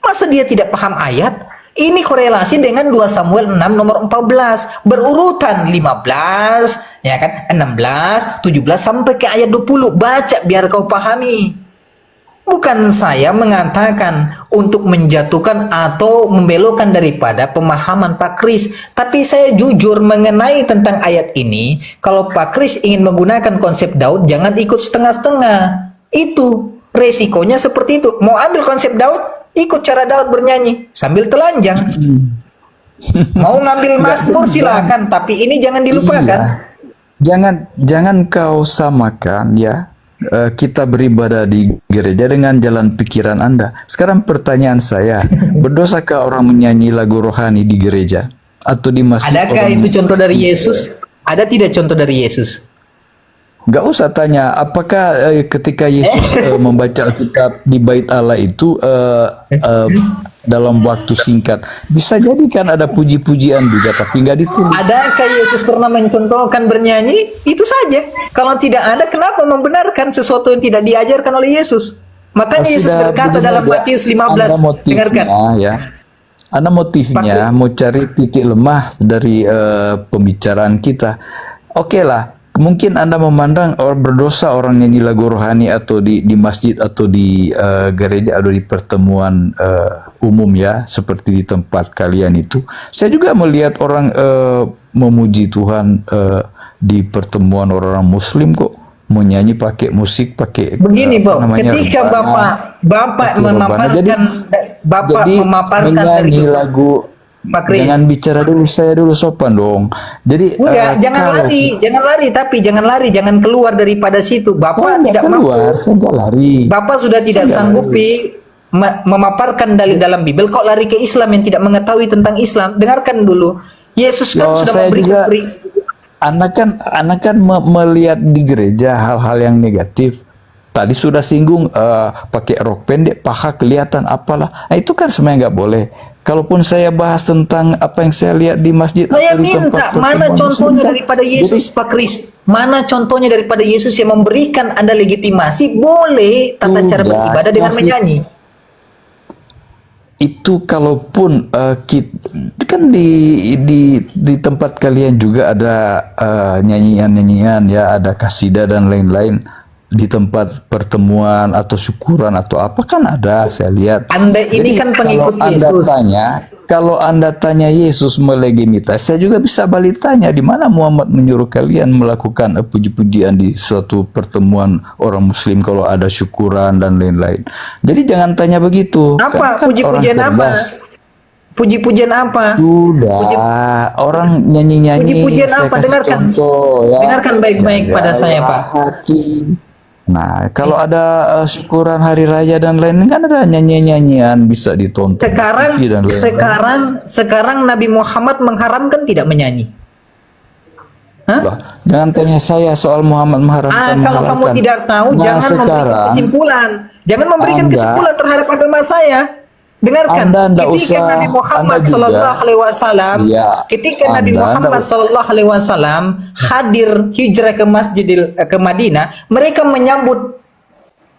Masa dia tidak paham ayat? Ini korelasi dengan 2 Samuel 6 nomor 14. Berurutan 15, ya kan? 16, 17 sampai ke ayat 20. Baca biar kau pahami. Bukan saya mengatakan untuk menjatuhkan atau membelokkan daripada pemahaman Pak Kris. Tapi saya jujur mengenai tentang ayat ini. Kalau Pak Kris ingin menggunakan konsep Daud, jangan ikut setengah-setengah. Itu resikonya seperti itu. Mau ambil konsep Daud, ikut cara Daud bernyanyi sambil telanjang. Mau ngambil Mazmur silakan, tapi ini jangan dilupakan. Jangan kau samakan ya kita beribadah di gereja dengan jalan pikiran Anda. Sekarang pertanyaan saya, berdosakah orang menyanyi lagu rohani di gereja atau di masjid? Adakah itu contoh dari Yesus? Ada tidak contoh dari Yesus? Gak usah tanya, apakah ketika Yesus membaca Alkitab di bait Allah itu dalam waktu singkat, bisa jadi kan ada puji-pujian juga, tapi nggak ditulis. Adakah Yesus pernah mencontohkan bernyanyi? Itu saja. Kalau tidak ada, kenapa membenarkan sesuatu yang tidak diajarkan oleh Yesus? Makanya Yesus berkata dalam Matius 15, dengarkan. Ya. Anda motifnya mau cari titik lemah dari pembicaraan kita. Oke lah. Mungkin Anda memandang berdosa orang nyanyi lagu rohani atau di masjid atau di gereja atau di pertemuan umum ya, seperti di tempat kalian itu. Saya juga melihat orang memuji Tuhan di pertemuan orang Muslim kok, menyanyi pakai musik, pakai begini, ketika Bapak memaparkan menyanyi lagu. Jangan bicara dulu, saya dulu sopan dong. Jadi jangan lari, jangan keluar daripada situ. Bapak tidak keluar, saya nggak lari. Bapak sudah tidak sanggupi memaparkan dalil dalam Bible, kok lari ke Islam yang tidak mengetahui tentang Islam. Dengarkan dulu. Yesus kan sudah memberi anak kan melihat di gereja hal-hal yang negatif. Tadi sudah singgung pakai rok pendek, paha kelihatan apalah. Nah, itu kan sebenarnya nggak boleh. Kalaupun saya bahas tentang apa yang saya lihat di masjid, Saya atau di minta, tempat mana pertemuan contohnya muslim, daripada Yesus, Pak Kris? Mana contohnya daripada Yesus yang memberikan Anda legitimasi boleh tata cara Sudah, beribadah dengan kasih- menyanyi? itu kalaupun kan di tempat kalian juga ada nyanyian-nyanyian ya, ada kasidah dan lain-lain di tempat pertemuan atau syukuran atau apa kan ada, saya lihat. Anda ini Jadi, kan pengikut kalau Anda Yesus. kalau Anda tanya Yesus melegitimitas, saya juga bisa balik tanya di mana Muhammad menyuruh kalian melakukan puji-pujian di suatu pertemuan orang muslim kalau ada syukuran dan lain-lain. Jadi jangan tanya begitu. Apa Kan puji-pujian orang apa? cerdas. Puji-pujian apa? Sudah, orang nyanyi-nyanyi. Puji-pujian saya apa? kasih Dengarkan. contoh, ya. Dengarkan baik-baik pada saya, Pak. Hati. Nah, kalau ada syukuran hari raya dan lain kan ada nyanyian-nyanyian bisa ditonton Sekarang, TV dan lain-lain. sekarang Nabi Muhammad mengharamkan tidak menyanyi. Bah, jangan tanya saya soal Muhammad mengharamkan. Kalau kamu menghalalkan. tidak tahu, Nah, jangan memberikan sekarang kesimpulan. Jangan memberikan Anda- kesimpulan terhadap agama saya. Dengarkan, Anda ndak ketika usah- Nabi Muhammad Anda juga- Sallallahu Alaihi Wasallam, Ya, ketika Nabi Anda Muhammad ndak- Sallallahu Alaihi Wasallam hadir hijrah ke Madinah, mereka menyambut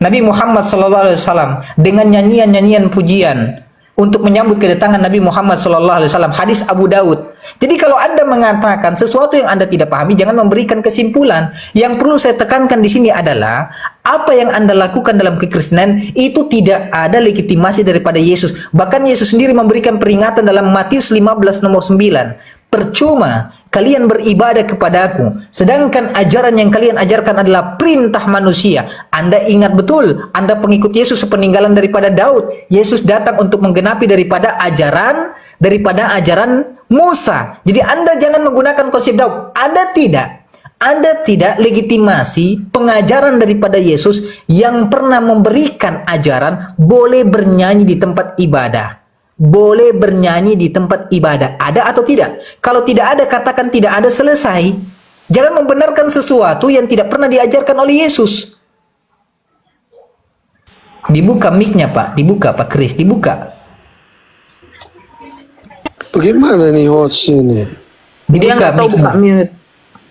Nabi Muhammad Sallallahu Alaihi Wasallam dengan nyanyian-nyanyian pujian untuk menyambut kedatangan Nabi Muhammad Sallallahu Alaihi Wasallam. Hadis Abu Daud. Jadi kalau Anda mengatakan sesuatu yang Anda tidak pahami, jangan memberikan kesimpulan. Yang perlu saya tekankan di sini adalah apa yang Anda lakukan dalam kekristenan itu tidak ada legitimasi daripada Yesus. Bahkan Yesus sendiri memberikan peringatan dalam Matius 15 nomor 9. Percuma kalian beribadah kepadaku, sedangkan ajaran yang kalian ajarkan adalah perintah manusia. Anda ingat betul, Anda pengikut Yesus sepeninggalan daripada Daud. Yesus datang untuk menggenapi daripada ajaran Musa. Jadi Anda jangan menggunakan konsep Daud. Anda tidak legitimasi pengajaran daripada Yesus yang pernah memberikan ajaran boleh bernyanyi di tempat ibadah. Boleh bernyanyi di tempat ibadah. Ada atau tidak? Kalau tidak ada, katakan tidak ada, selesai. Jangan membenarkan sesuatu yang tidak pernah diajarkan oleh Yesus. Dibuka mic-nya, Pak. Dibuka, Pak Kris. Dibuka. Bagaimana nih host ini? Dia nggak tahu buka mute.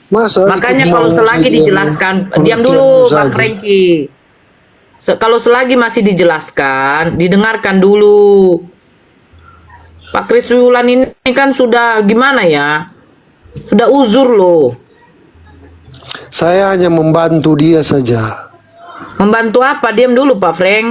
Masa Makanya ikut kalau mau selagi saja, dijelaskan, pengertian diam dulu saja. Bang Franky. Kalau selagi masih dijelaskan, didengarkan dulu. Pak Kris Wulan ini kan sudah gimana ya? Sudah uzur loh. Saya hanya membantu dia saja. Membantu apa? Diam dulu Pak Frank.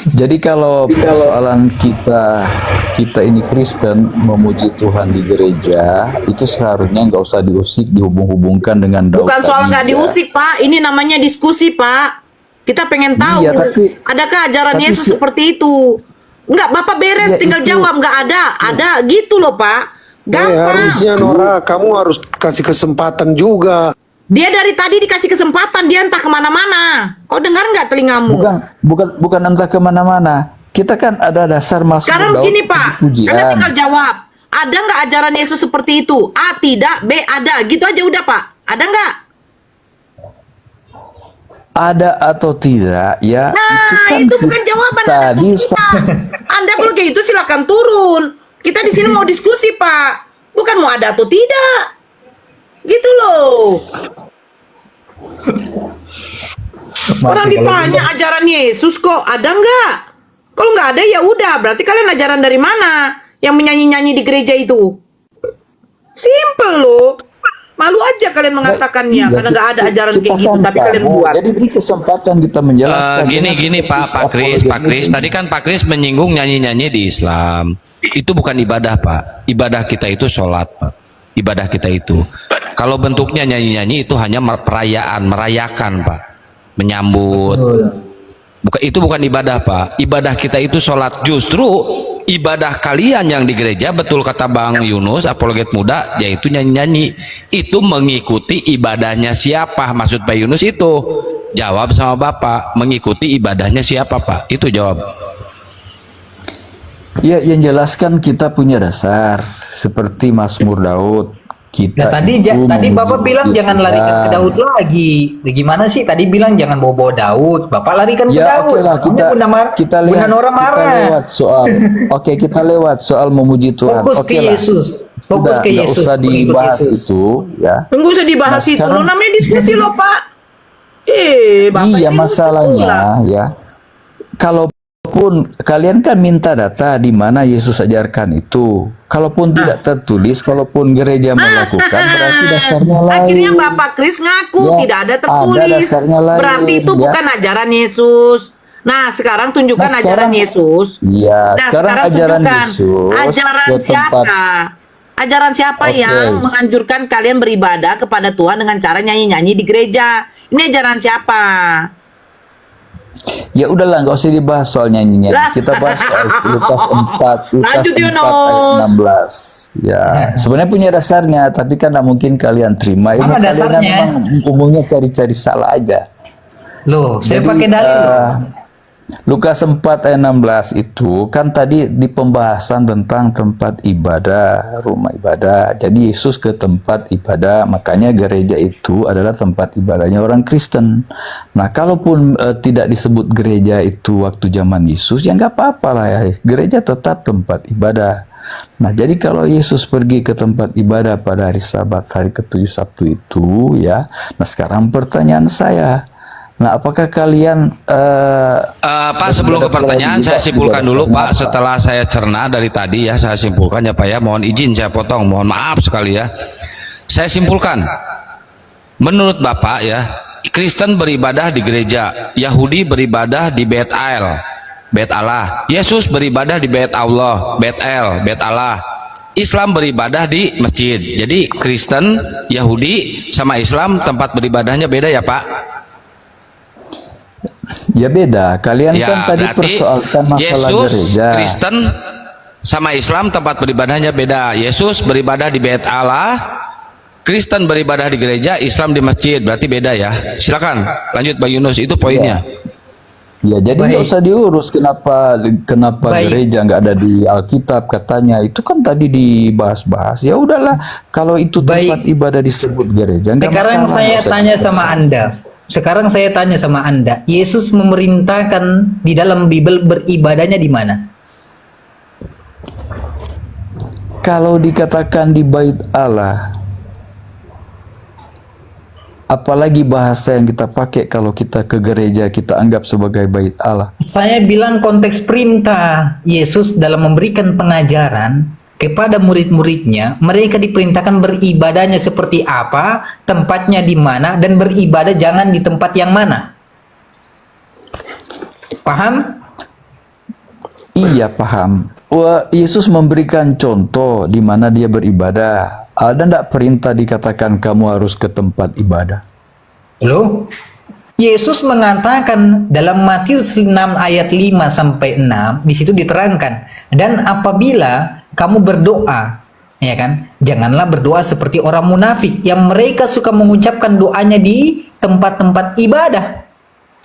Jadi kalau persoalan kita ini Kristen memuji Tuhan di gereja itu seharusnya nggak usah diusik dihubung-hubungkan dengan Daud. Bukan soal nggak tadi, ya. diusik Pak, ini namanya diskusi Pak. Kita pengen tahu, Iya, adakah ajaran tapi Yesus seperti itu? Enggak, Bapak beres, Ya, tinggal itu. jawab nggak ada gitu loh Pak. Gampang. Harusnya Nora, kamu harus kasih kesempatan juga. Dia dari tadi dikasih kesempatan, dia entah kemana-mana. Kau dengar nggak telingamu? Bukan entah kemana-mana. Kita kan ada dasar masuk Sekarang Daud begini Pak, pujian. Anda tinggal jawab. Ada nggak ajaran Yesus seperti itu? A tidak, B ada. Gitu aja udah Pak. Ada nggak? Ada atau tidak ya? Nah, itu bukan jawaban tadi Anda kalau kayak gitu silakan turun. Kita di sini mau diskusi Pak, bukan mau ada atau tidak. Gitu loh. Orang ditanya ajaran Yesus kok ada nggak? Kalau nggak ada ya udah, berarti kalian ajaran dari mana? Yang menyanyi-nyanyi di gereja itu? Simple loh. Malu aja kalian mengatakannya karena nggak ada ajaran kayak gitu, tapi kalian buat. Jadi beri kesempatan kita menjelaskan. Gini Pak Kris, tadi kan Pak Kris menyinggung nyanyi-nyanyi di Islam. Itu bukan ibadah Pak. Ibadah kita itu sholat Pak. Ibadah kita itu. Kalau bentuknya nyanyi-nyanyi itu hanya perayaan, merayakan Pak. Menyambut. Itu bukan ibadah Pak. Ibadah kita itu sholat. Justru ibadah kalian yang di gereja, betul kata Bang Yunus, apologet muda, yaitu nyanyi-nyanyi. Itu mengikuti ibadahnya siapa? Maksud Pak Yunus itu. Jawab sama Bapak. Mengikuti ibadahnya siapa Pak? Itu jawab. Ya, yang jelaskan kita punya dasar seperti Mazmur Daud. Nah, tadi Bapak bilang jangan larikan ke Daud lagi. Gimana sih? Tadi bilang jangan bawa Daud. Bapak larikan ke Daud. Oke lah, kita lihat lewat soal. Oke, kita lewat soal memuji Tuhan. Fokus ke Yesus. Fokus ke Yesus. Usah dibahas itu, ya. Nggak usah dibahas itu. Lo namanya diskusi lo, Pak. Bapak iya, masalahnya ya. Kalaupun kalian kan minta data di mana Yesus ajarkan itu. Kalaupun tidak tertulis, kalaupun gereja melakukan, berarti dasarnya lain. Akhirnya Bapak Kris ngaku tidak ada tertulis. Ada dasarnya lain, berarti itu bukan ajaran Yesus. Nah, sekarang tunjukkan ajaran Yesus. Iya, nah, sekarang ajaran Yesus. Ajaran siapa? Ajaran siapa yang menganjurkan kalian beribadah kepada Tuhan dengan cara nyanyi-nyanyi di gereja? Ini ajaran siapa? Ya udahlah, nggak usah dibahas soal nyanyinya. Kita bahas soal Lukas 4 ayat 16. Ya, sebenarnya punya dasarnya, tapi kan nggak mungkin kalian terima. Ini kalian memang umumnya cari-cari salah aja. Loh, saya pakai dalil. Lukas 4 ayat 16 itu kan tadi di pembahasan tentang tempat ibadah, rumah ibadah. Jadi Yesus ke tempat ibadah, makanya gereja itu adalah tempat ibadahnya orang Kristen. Nah, kalaupun tidak disebut gereja itu waktu zaman Yesus, ya nggak apa-apa lah ya. Gereja tetap tempat ibadah. Nah, jadi kalau Yesus pergi ke tempat ibadah pada hari Sabat, hari ke-7 Sabtu itu, ya. Nah, sekarang pertanyaan saya, nah, apakah kalian Pak, sebelum ke pertanyaan saya simpulkan dulu Pak. Setelah saya cerna dari tadi ya, saya simpulkan ya Pak ya. Mohon izin saya potong, mohon maaf sekali ya. Saya simpulkan, menurut Bapak ya, Kristen beribadah di gereja, Yahudi beribadah di Bait Allah, Yesus beribadah di Bait Allah, Bait Allah. Islam beribadah di masjid. Jadi Kristen, Yahudi sama Islam tempat beribadahnya beda ya Pak? Ya beda. Kalian ya, kan tadi persoalkan masalah Yesus, gereja. Kristen sama Islam tempat beribadahnya beda. Yesus beribadah di Bait Allah, Kristen beribadah di gereja, Islam di masjid. Berarti beda ya. Silakan lanjut Bang Yunus, itu poinnya. Ya, jadi nggak usah diurus kenapa gereja nggak ada di Alkitab katanya. Itu kan tadi dibahas-bahas. Ya udahlah, kalau itu tempat ibadah disebut gereja. Sekarang saya tanya sama Anda. Sekarang saya tanya sama Anda, Yesus memerintahkan di dalam Bible beribadahnya di mana? Kalau dikatakan di Bait Allah, apalagi bahasa yang kita pakai kalau kita ke gereja kita anggap sebagai Bait Allah. Saya bilang konteks perintah Yesus dalam memberikan pengajaran kepada murid-muridnya, mereka diperintahkan beribadahnya seperti apa, tempatnya di mana, dan beribadah jangan di tempat yang mana. Paham? Iya, paham. Yesus memberikan contoh di mana dia beribadah. Ada enggak perintah dikatakan kamu harus ke tempat ibadah? Loh? Yesus mengatakan dalam Matius 6 ayat 5 sampai 6, di situ diterangkan, dan apabila kamu berdoa, ya kan, janganlah berdoa seperti orang munafik yang mereka suka mengucapkan doanya di tempat-tempat ibadah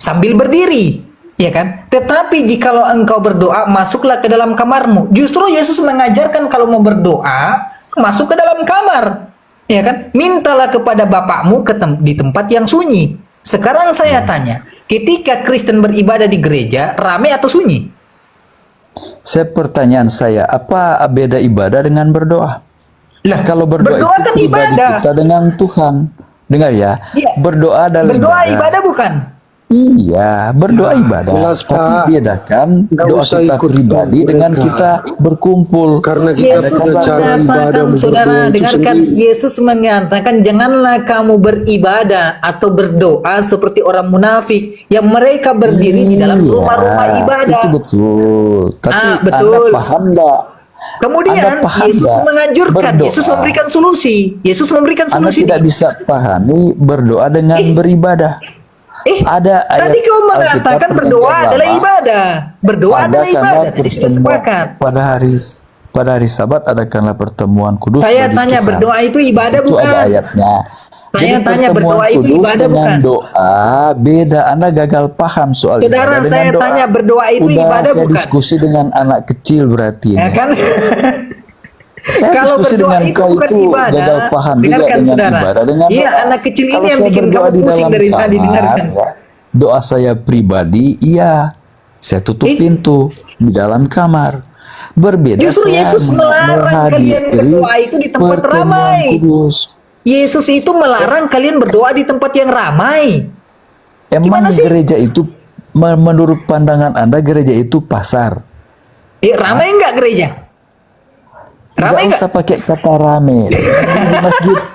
sambil berdiri, ya kan. Tetapi jikalau engkau berdoa, masuklah ke dalam kamarmu. Justru Yesus mengajarkan kalau mau berdoa, masuk ke dalam kamar, ya kan. Mintalah kepada Bapakmu di tempat yang sunyi. Sekarang saya tanya, ketika Kristen beribadah di gereja, ramai atau sunyi? Pertanyaan saya, apa beda ibadah dengan berdoa? Lah, kalau berdoa itu kan ibadah kita dengan Tuhan. Dengar ya, berdoa adalah ibadah bukan? Iya, berdoa ibadah. Tapi bedakan doa kita pribadi dengan kita berkumpul. Karena kita punya cara ibadah. Saudara, dengarkan, Yesus mengatakan janganlah kamu beribadah atau berdoa seperti orang munafik yang mereka berdiri di dalam rumah-rumah ibadah. Itu betul. Tapi betul. Anda paham enggak? Kemudian Yesus menganjurkan, Yesus memberikan solusi. Yesus memberikan solusi. Anda tidak bisa pahami berdoa dengan beribadah. Ada ayat tadi kau mengatakan berdoa adalah ibadah. Berdoa adalah ibadah. Tadi sudah sepakat. Pada hari Sabat adakanlah pertemuan kudus. Saya tanya Tuhan. Berdoa itu ibadah itu bukan? Ada ayatnya. Saya tanya berdoa itu ibadah bukan? Doa beda. Anda gagal paham soal Saudara, ibadah. saya tanya berdoa itu ibadah saya bukan? Diskusi dengan anak kecil berarti. Ya kan? Kalau diskusi berdoa dengan itu kau bukan itu ibadah. gagal paham juga Dengarkan, dengan saudara. ibadah dengan Iya, doa. anak kecil ini Kalau yang saya bikin berdoa kamu di pusing dalam dari tadi, kamar, dengarkan. ya, doa saya pribadi, iya, saya tutup pintu di dalam kamar. Berbeda Justru saya Yesus melarang kalian berdoa itu di tempat pertemuan ramai. kudus. Yesus itu melarang kalian berdoa di tempat yang ramai. Emang gereja itu menurut pandangan Anda gereja itu pasar? Ramai enggak gereja? Ramai Nggak usah pakai kata rame.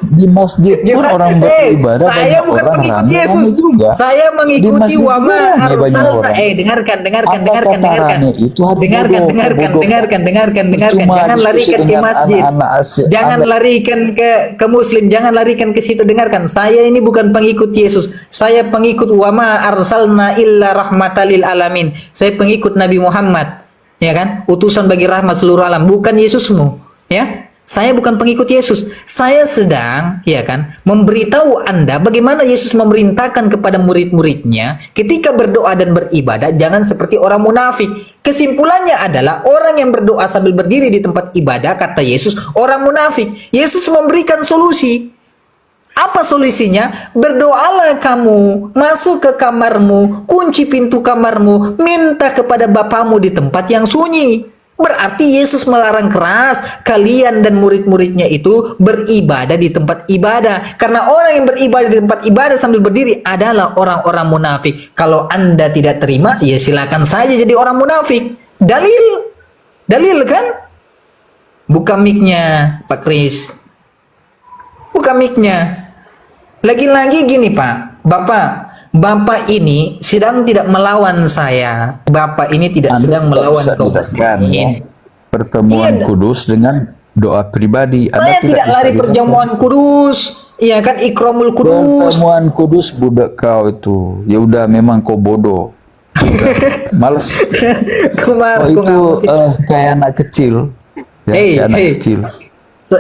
Di masjid pun orang beribadah saya banyak bukan orang pengikut rame Yesus. juga. Saya Di mengikuti masjid juga wama rame banyak arsalna. orang. Dengarkan. Apa kata rame itu harus Dengarkan. bodoh. Cuma Jangan diskusi larikan ke dengan masjid. anak-anak Asia. Jangan larikan ke muslim, jangan larikan ke situ. Dengarkan, saya ini bukan pengikut Yesus. Saya pengikut wama arsalna illa rahmatalil alamin. Saya pengikut Nabi Muhammad. Ya kan? Utusan bagi rahmat seluruh alam, bukan Yesusmu. Ya? Saya bukan pengikut Yesus. Saya sedang, ya kan, memberitahu Anda bagaimana Yesus memerintahkan kepada murid-muridnya ketika berdoa dan beribadah, jangan seperti orang munafik. Kesimpulannya adalah orang yang berdoa sambil berdiri di tempat ibadah, kata Yesus, orang munafik. Yesus memberikan solusi. Apa solusinya? Berdoalah kamu, masuk ke kamarmu, kunci pintu kamarmu, minta kepada Bapamu di tempat yang sunyi. Berarti Yesus melarang keras kalian dan murid-muridnya itu beribadah di tempat ibadah. Karena orang yang beribadah di tempat ibadah sambil berdiri adalah orang-orang munafik. Kalau Anda tidak terima, ya silakan saja jadi orang munafik. Dalil kan? Buka mic-nya, Pak Kris. Buka mic-nya. Lagi-lagi gini, Pak. Bapak ini sedang tidak melawan saya. Bapak ini tidak sedang melawan kaum muslimin. Pertemuan kudus dengan doa pribadi. Saya tidak lari perjamuan kudus. Iya kan, ikramul kudus. Pertemuan kudus budak kau itu. Ya udah, memang kau bodoh. Males. Itu kayak anak kecil. Ya, kayak anak kecil.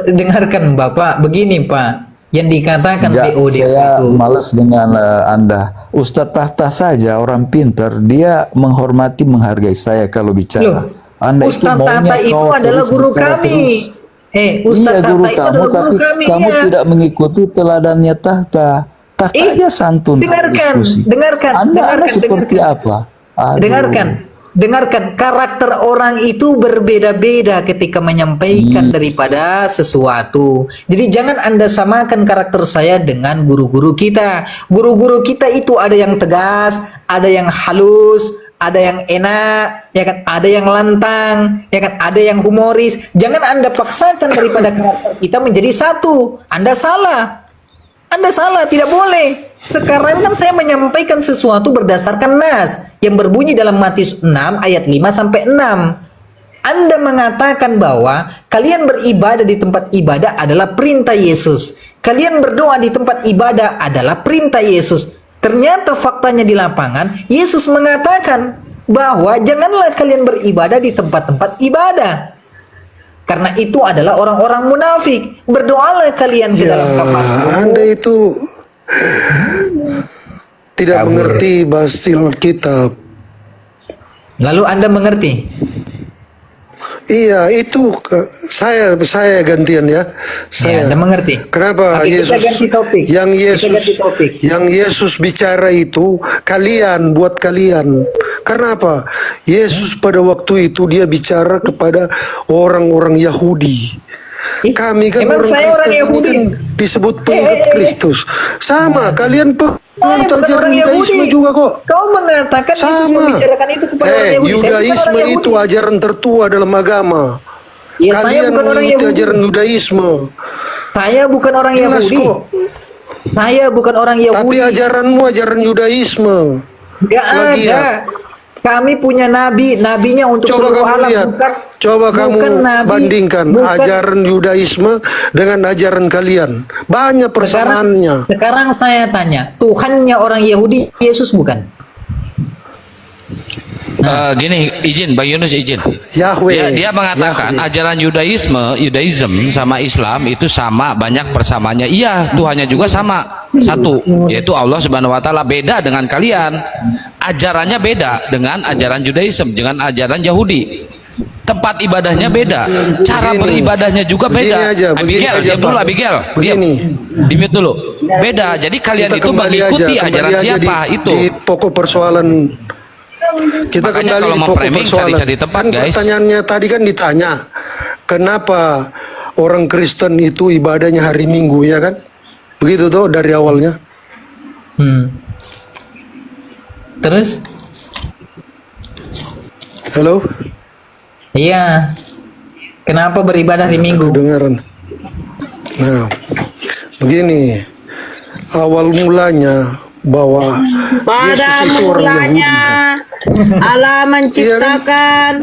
Dengarkan Bapak, begini Pak. Yang dikatakan BOD saya itu. malas dengan Anda. Ustadz Tahta saja orang pintar, dia menghormati, menghargai saya kalau bicara. Loh, Anda Ustadz itu maunya Tahta itu kau adalah terus guru bicara kami. terus. Ustadz Iya, guru Tahta itu kamu, adalah tapi guru kami. kamu Ya. tidak mengikuti teladannya Tahta. Tahta aja santun. Anda seperti apa? Aduh. Dengarkan, karakter orang itu berbeda-beda ketika menyampaikan daripada sesuatu. Jadi jangan Anda samakan karakter saya dengan guru-guru kita. Guru-guru kita itu ada yang tegas, ada yang halus, ada yang enak, ya kan, ada yang lantang, ya kan, ada yang humoris. Jangan Anda paksakan daripada karakter kita menjadi satu. Anda salah, tidak boleh. Sekarang kan saya menyampaikan sesuatu berdasarkan nas yang berbunyi dalam Matius 6 ayat 5 sampai 6. Anda mengatakan bahwa kalian beribadah di tempat ibadah adalah perintah Yesus. Kalian berdoa di tempat ibadah adalah perintah Yesus. Ternyata faktanya di lapangan, Yesus mengatakan bahwa janganlah kalian beribadah di tempat-tempat ibadah. Karena itu adalah orang-orang munafik. Berdoalah kalian ke dalam kamar. Anda itu tidak mengerti bahasa Alkitab. Lalu Anda mengerti? Iya, itu saya gantian ya. Saya Anda mengerti. Kenapa Oke, Yesus yang Yesus bicara itu buat kalian. Karena apa? Yesus pada waktu itu dia bicara kepada orang-orang Yahudi. Kami kan orang Kristen ini kan disebut pengikut Kristus. Sama, kalian penganut ajaran Yudaisme juga kok. Kau mengatakan Yesus membicarakan itu kepada orang Yahudi. Yudaisme itu ajaran tertua dalam agama. Ya, kalian mengikuti ajaran Yudaisme. Saya bukan orang Jelas Yahudi. kok. Saya bukan orang Yahudi. Tapi ajaranmu ajaran Yudaisme. Gak ada. Kami punya nabi, nabinya untuk seluruh alam. Coba kamu bandingkan ajaran Yudaisme dengan ajaran kalian. Banyak persamaannya. Sekarang saya tanya, Tuhannya orang Yahudi Yesus bukan? Gini, izin Bang Yunus, izin. Yahweh. Dia mengatakan ajaran Yudaism sama Islam itu sama, banyak persamaannya. Iya, Tuhannya juga sama, satu, yaitu Allah Subhanahu Wa Taala. Beda dengan kalian, ajarannya beda dengan ajaran Yudaism, dengan ajaran Yahudi. tempat ibadahnya beda, cara beribadahnya juga beda. Abigail, diam dulu Abigail, di mute dulu. Beda. Jadi kalian Kita itu kembali mengikuti aja, ajaran kembali aja siapa itu? di pokok persoalan. Kita Makanya kembali kalau di mau pokok framing, persoalan. cari-cari tempat, Kan guys. pertanyaannya tadi kan ditanya, kenapa orang Kristen itu ibadahnya hari Minggu, ya kan? Begitu tuh dari awalnya. Terus? Halo? Iya. Kenapa beribadah di Minggu? Kedengaran. Nah, begini. Awal mulanya bahwa Yesus Pada itu orang Yahudi. mulanya Allah menciptakan.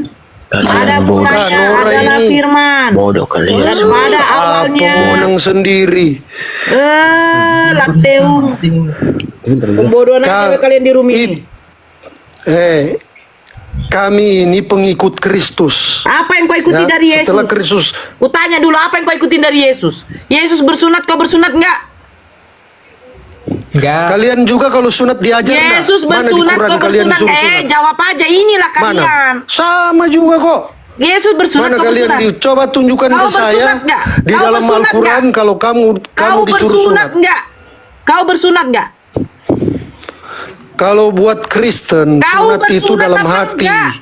Pada mulanya adalah firman. Dan pada awalnya menang sendiri. Lakteum. Pembodohan apa kalian di rumah ini? Kami ini pengikut Kristus. Apa yang kau ikuti Ya, dari Yesus? setelah Kristus. Kutanya dulu, apa yang kau ikutin dari Yesus? Yesus bersunat, kau bersunat enggak? Enggak. Kalian juga kalau sunat diajar enggak? Yesus Mana di bersunat, Quran kau kalian bersunat. disuruh sunat? Jawab aja, inilah Mana? kalian. Sama juga kok. Yesus bersunat, Mana kau kalian bersunat. coba tunjukkan Kau ke saya bersunat nggak? di Kau dalam bersunat Al-Quran nggak? kalau kamu Kau disuruh bersunat sunat. enggak? Kau bersunat enggak? Kalau buat Kristen, Kau sunat itu bersunat dalam apa hati. enggak?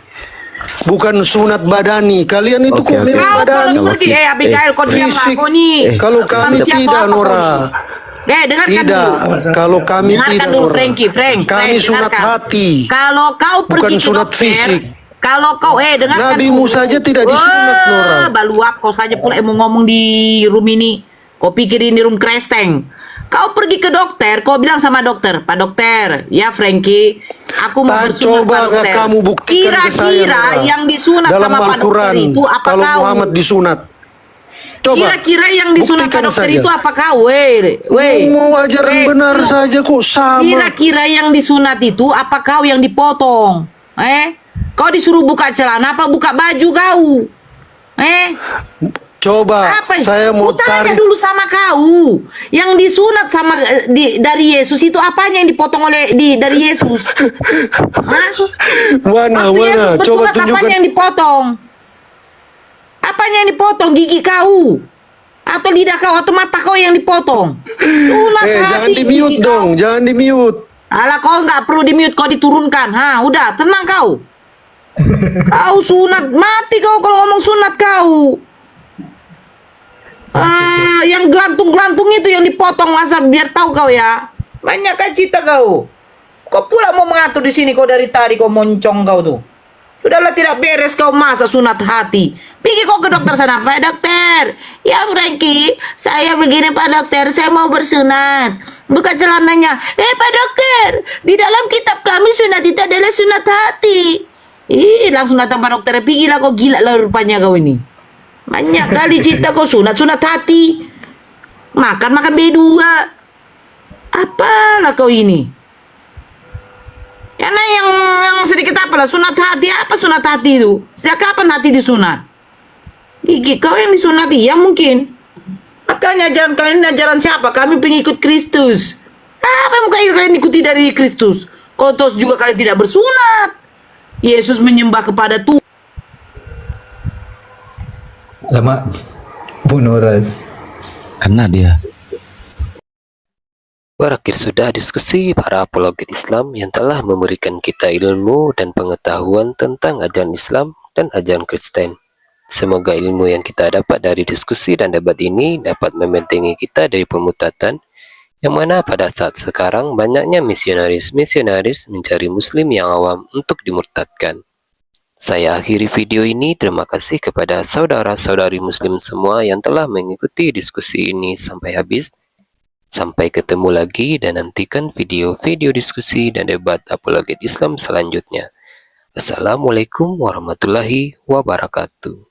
Bukan sunat badani. Kalian itu kok memang Kau badani. kalau pergi, Abigail, kau diam lah, Fisik. kau nih. Kalau kami Manusia tidak, kau apa, Nora. kau nih? Dengarkan Tidak. dulu. Kalau kami Dengarkan tidak, dulu, Nora. Frank, Kami sunat dengarkan. hati. Kalau kau pergi Bukan ke sunat dokter, fisik. kalau kau dengarkan Nabimu dulu. saja tidak disunat, Nora. Baluap kau saja pula yang mau ngomong di room ini. Kau pikir ini room kresteng. Kau pergi ke dokter, kau bilang sama dokter, Pak Dokter, ya Frankie, aku mau bersunat, Coba Pak Dokter. kamu buktikan ke saya, Kira-kira Nora. yang disunat dalam sama Pak Dokter Al-Quran itu apa kalau kau? Muhammad disunat. Coba. Kira-kira yang disunat Pak buktikan Dokter saja. itu apa kau? Mau ajaran benar saja kok sama. Kira-kira yang disunat itu apa kau yang dipotong? Kau disuruh buka celana apa buka baju kau? Coba Apa? saya mau Tanya cari dulu sama kau. Yang disunat sama dari Yesus itu apanya yang dipotong dari Yesus? Hah? Mana Waktu mana Yesus coba bersunat, tunjukkan. apanya yang dipotong? Apanya yang dipotong? Gigi kau? Atau lidah kau atau mata kau yang dipotong? Jangan di mute dong, jangan di mute. Alah, kau nggak perlu di mute, kau diturunkan. Udah, tenang kau. Kau sunat, mati kau kalau ngomong sunat kau. Yang gelantung-gelantung itu yang dipotong, masa biar tahu kau ya. Banyak kan cita kau. Kau pula mau mengatur di sini, kau dari tadi kau moncong kau tuh. Sudahlah, tidak beres kau masa sunat hati. Pergi kau ke dokter sana, Pak Dokter. Ya Frankie, saya begini Pak Dokter, saya mau bersunat. Buka celananya. Pak Dokter, di dalam kitab kami sunat itu adalah sunat hati. Langsung datang Pak Dokter. Pergilah kau, gila lah rupanya kau ini. Banyak kali cerita kau sunat hati. Makan B2. Apalah kau ini? Yang sedikit apalah sunat hati. Apa sunat hati itu? Sejak kapan hati disunat? Gigi kau yang disunati ya mungkin. Makanya ajaran kalian ajaran siapa? Kami pengikut Kristus. Apa yang kalian ikuti dari Kristus? Kalau toh juga kalian tidak bersunat. Yesus menyembah kepada Tuhan. Lama bunuh ras. Kena dia. Berakhir sudah diskusi para apologet Islam yang telah memberikan kita ilmu dan pengetahuan tentang ajaran Islam dan ajaran Kristen. Semoga ilmu yang kita dapat dari diskusi dan debat ini dapat membentengi kita dari pemutatan, yang mana pada saat sekarang banyaknya misionaris-misionaris mencari muslim yang awam untuk dimurtadkan. Saya akhiri video ini. Terima kasih kepada saudara-saudari muslim semua yang telah mengikuti diskusi ini sampai habis. Sampai ketemu lagi dan nantikan video-video diskusi dan debat apologet Islam selanjutnya. Assalamualaikum warahmatullahi wabarakatuh.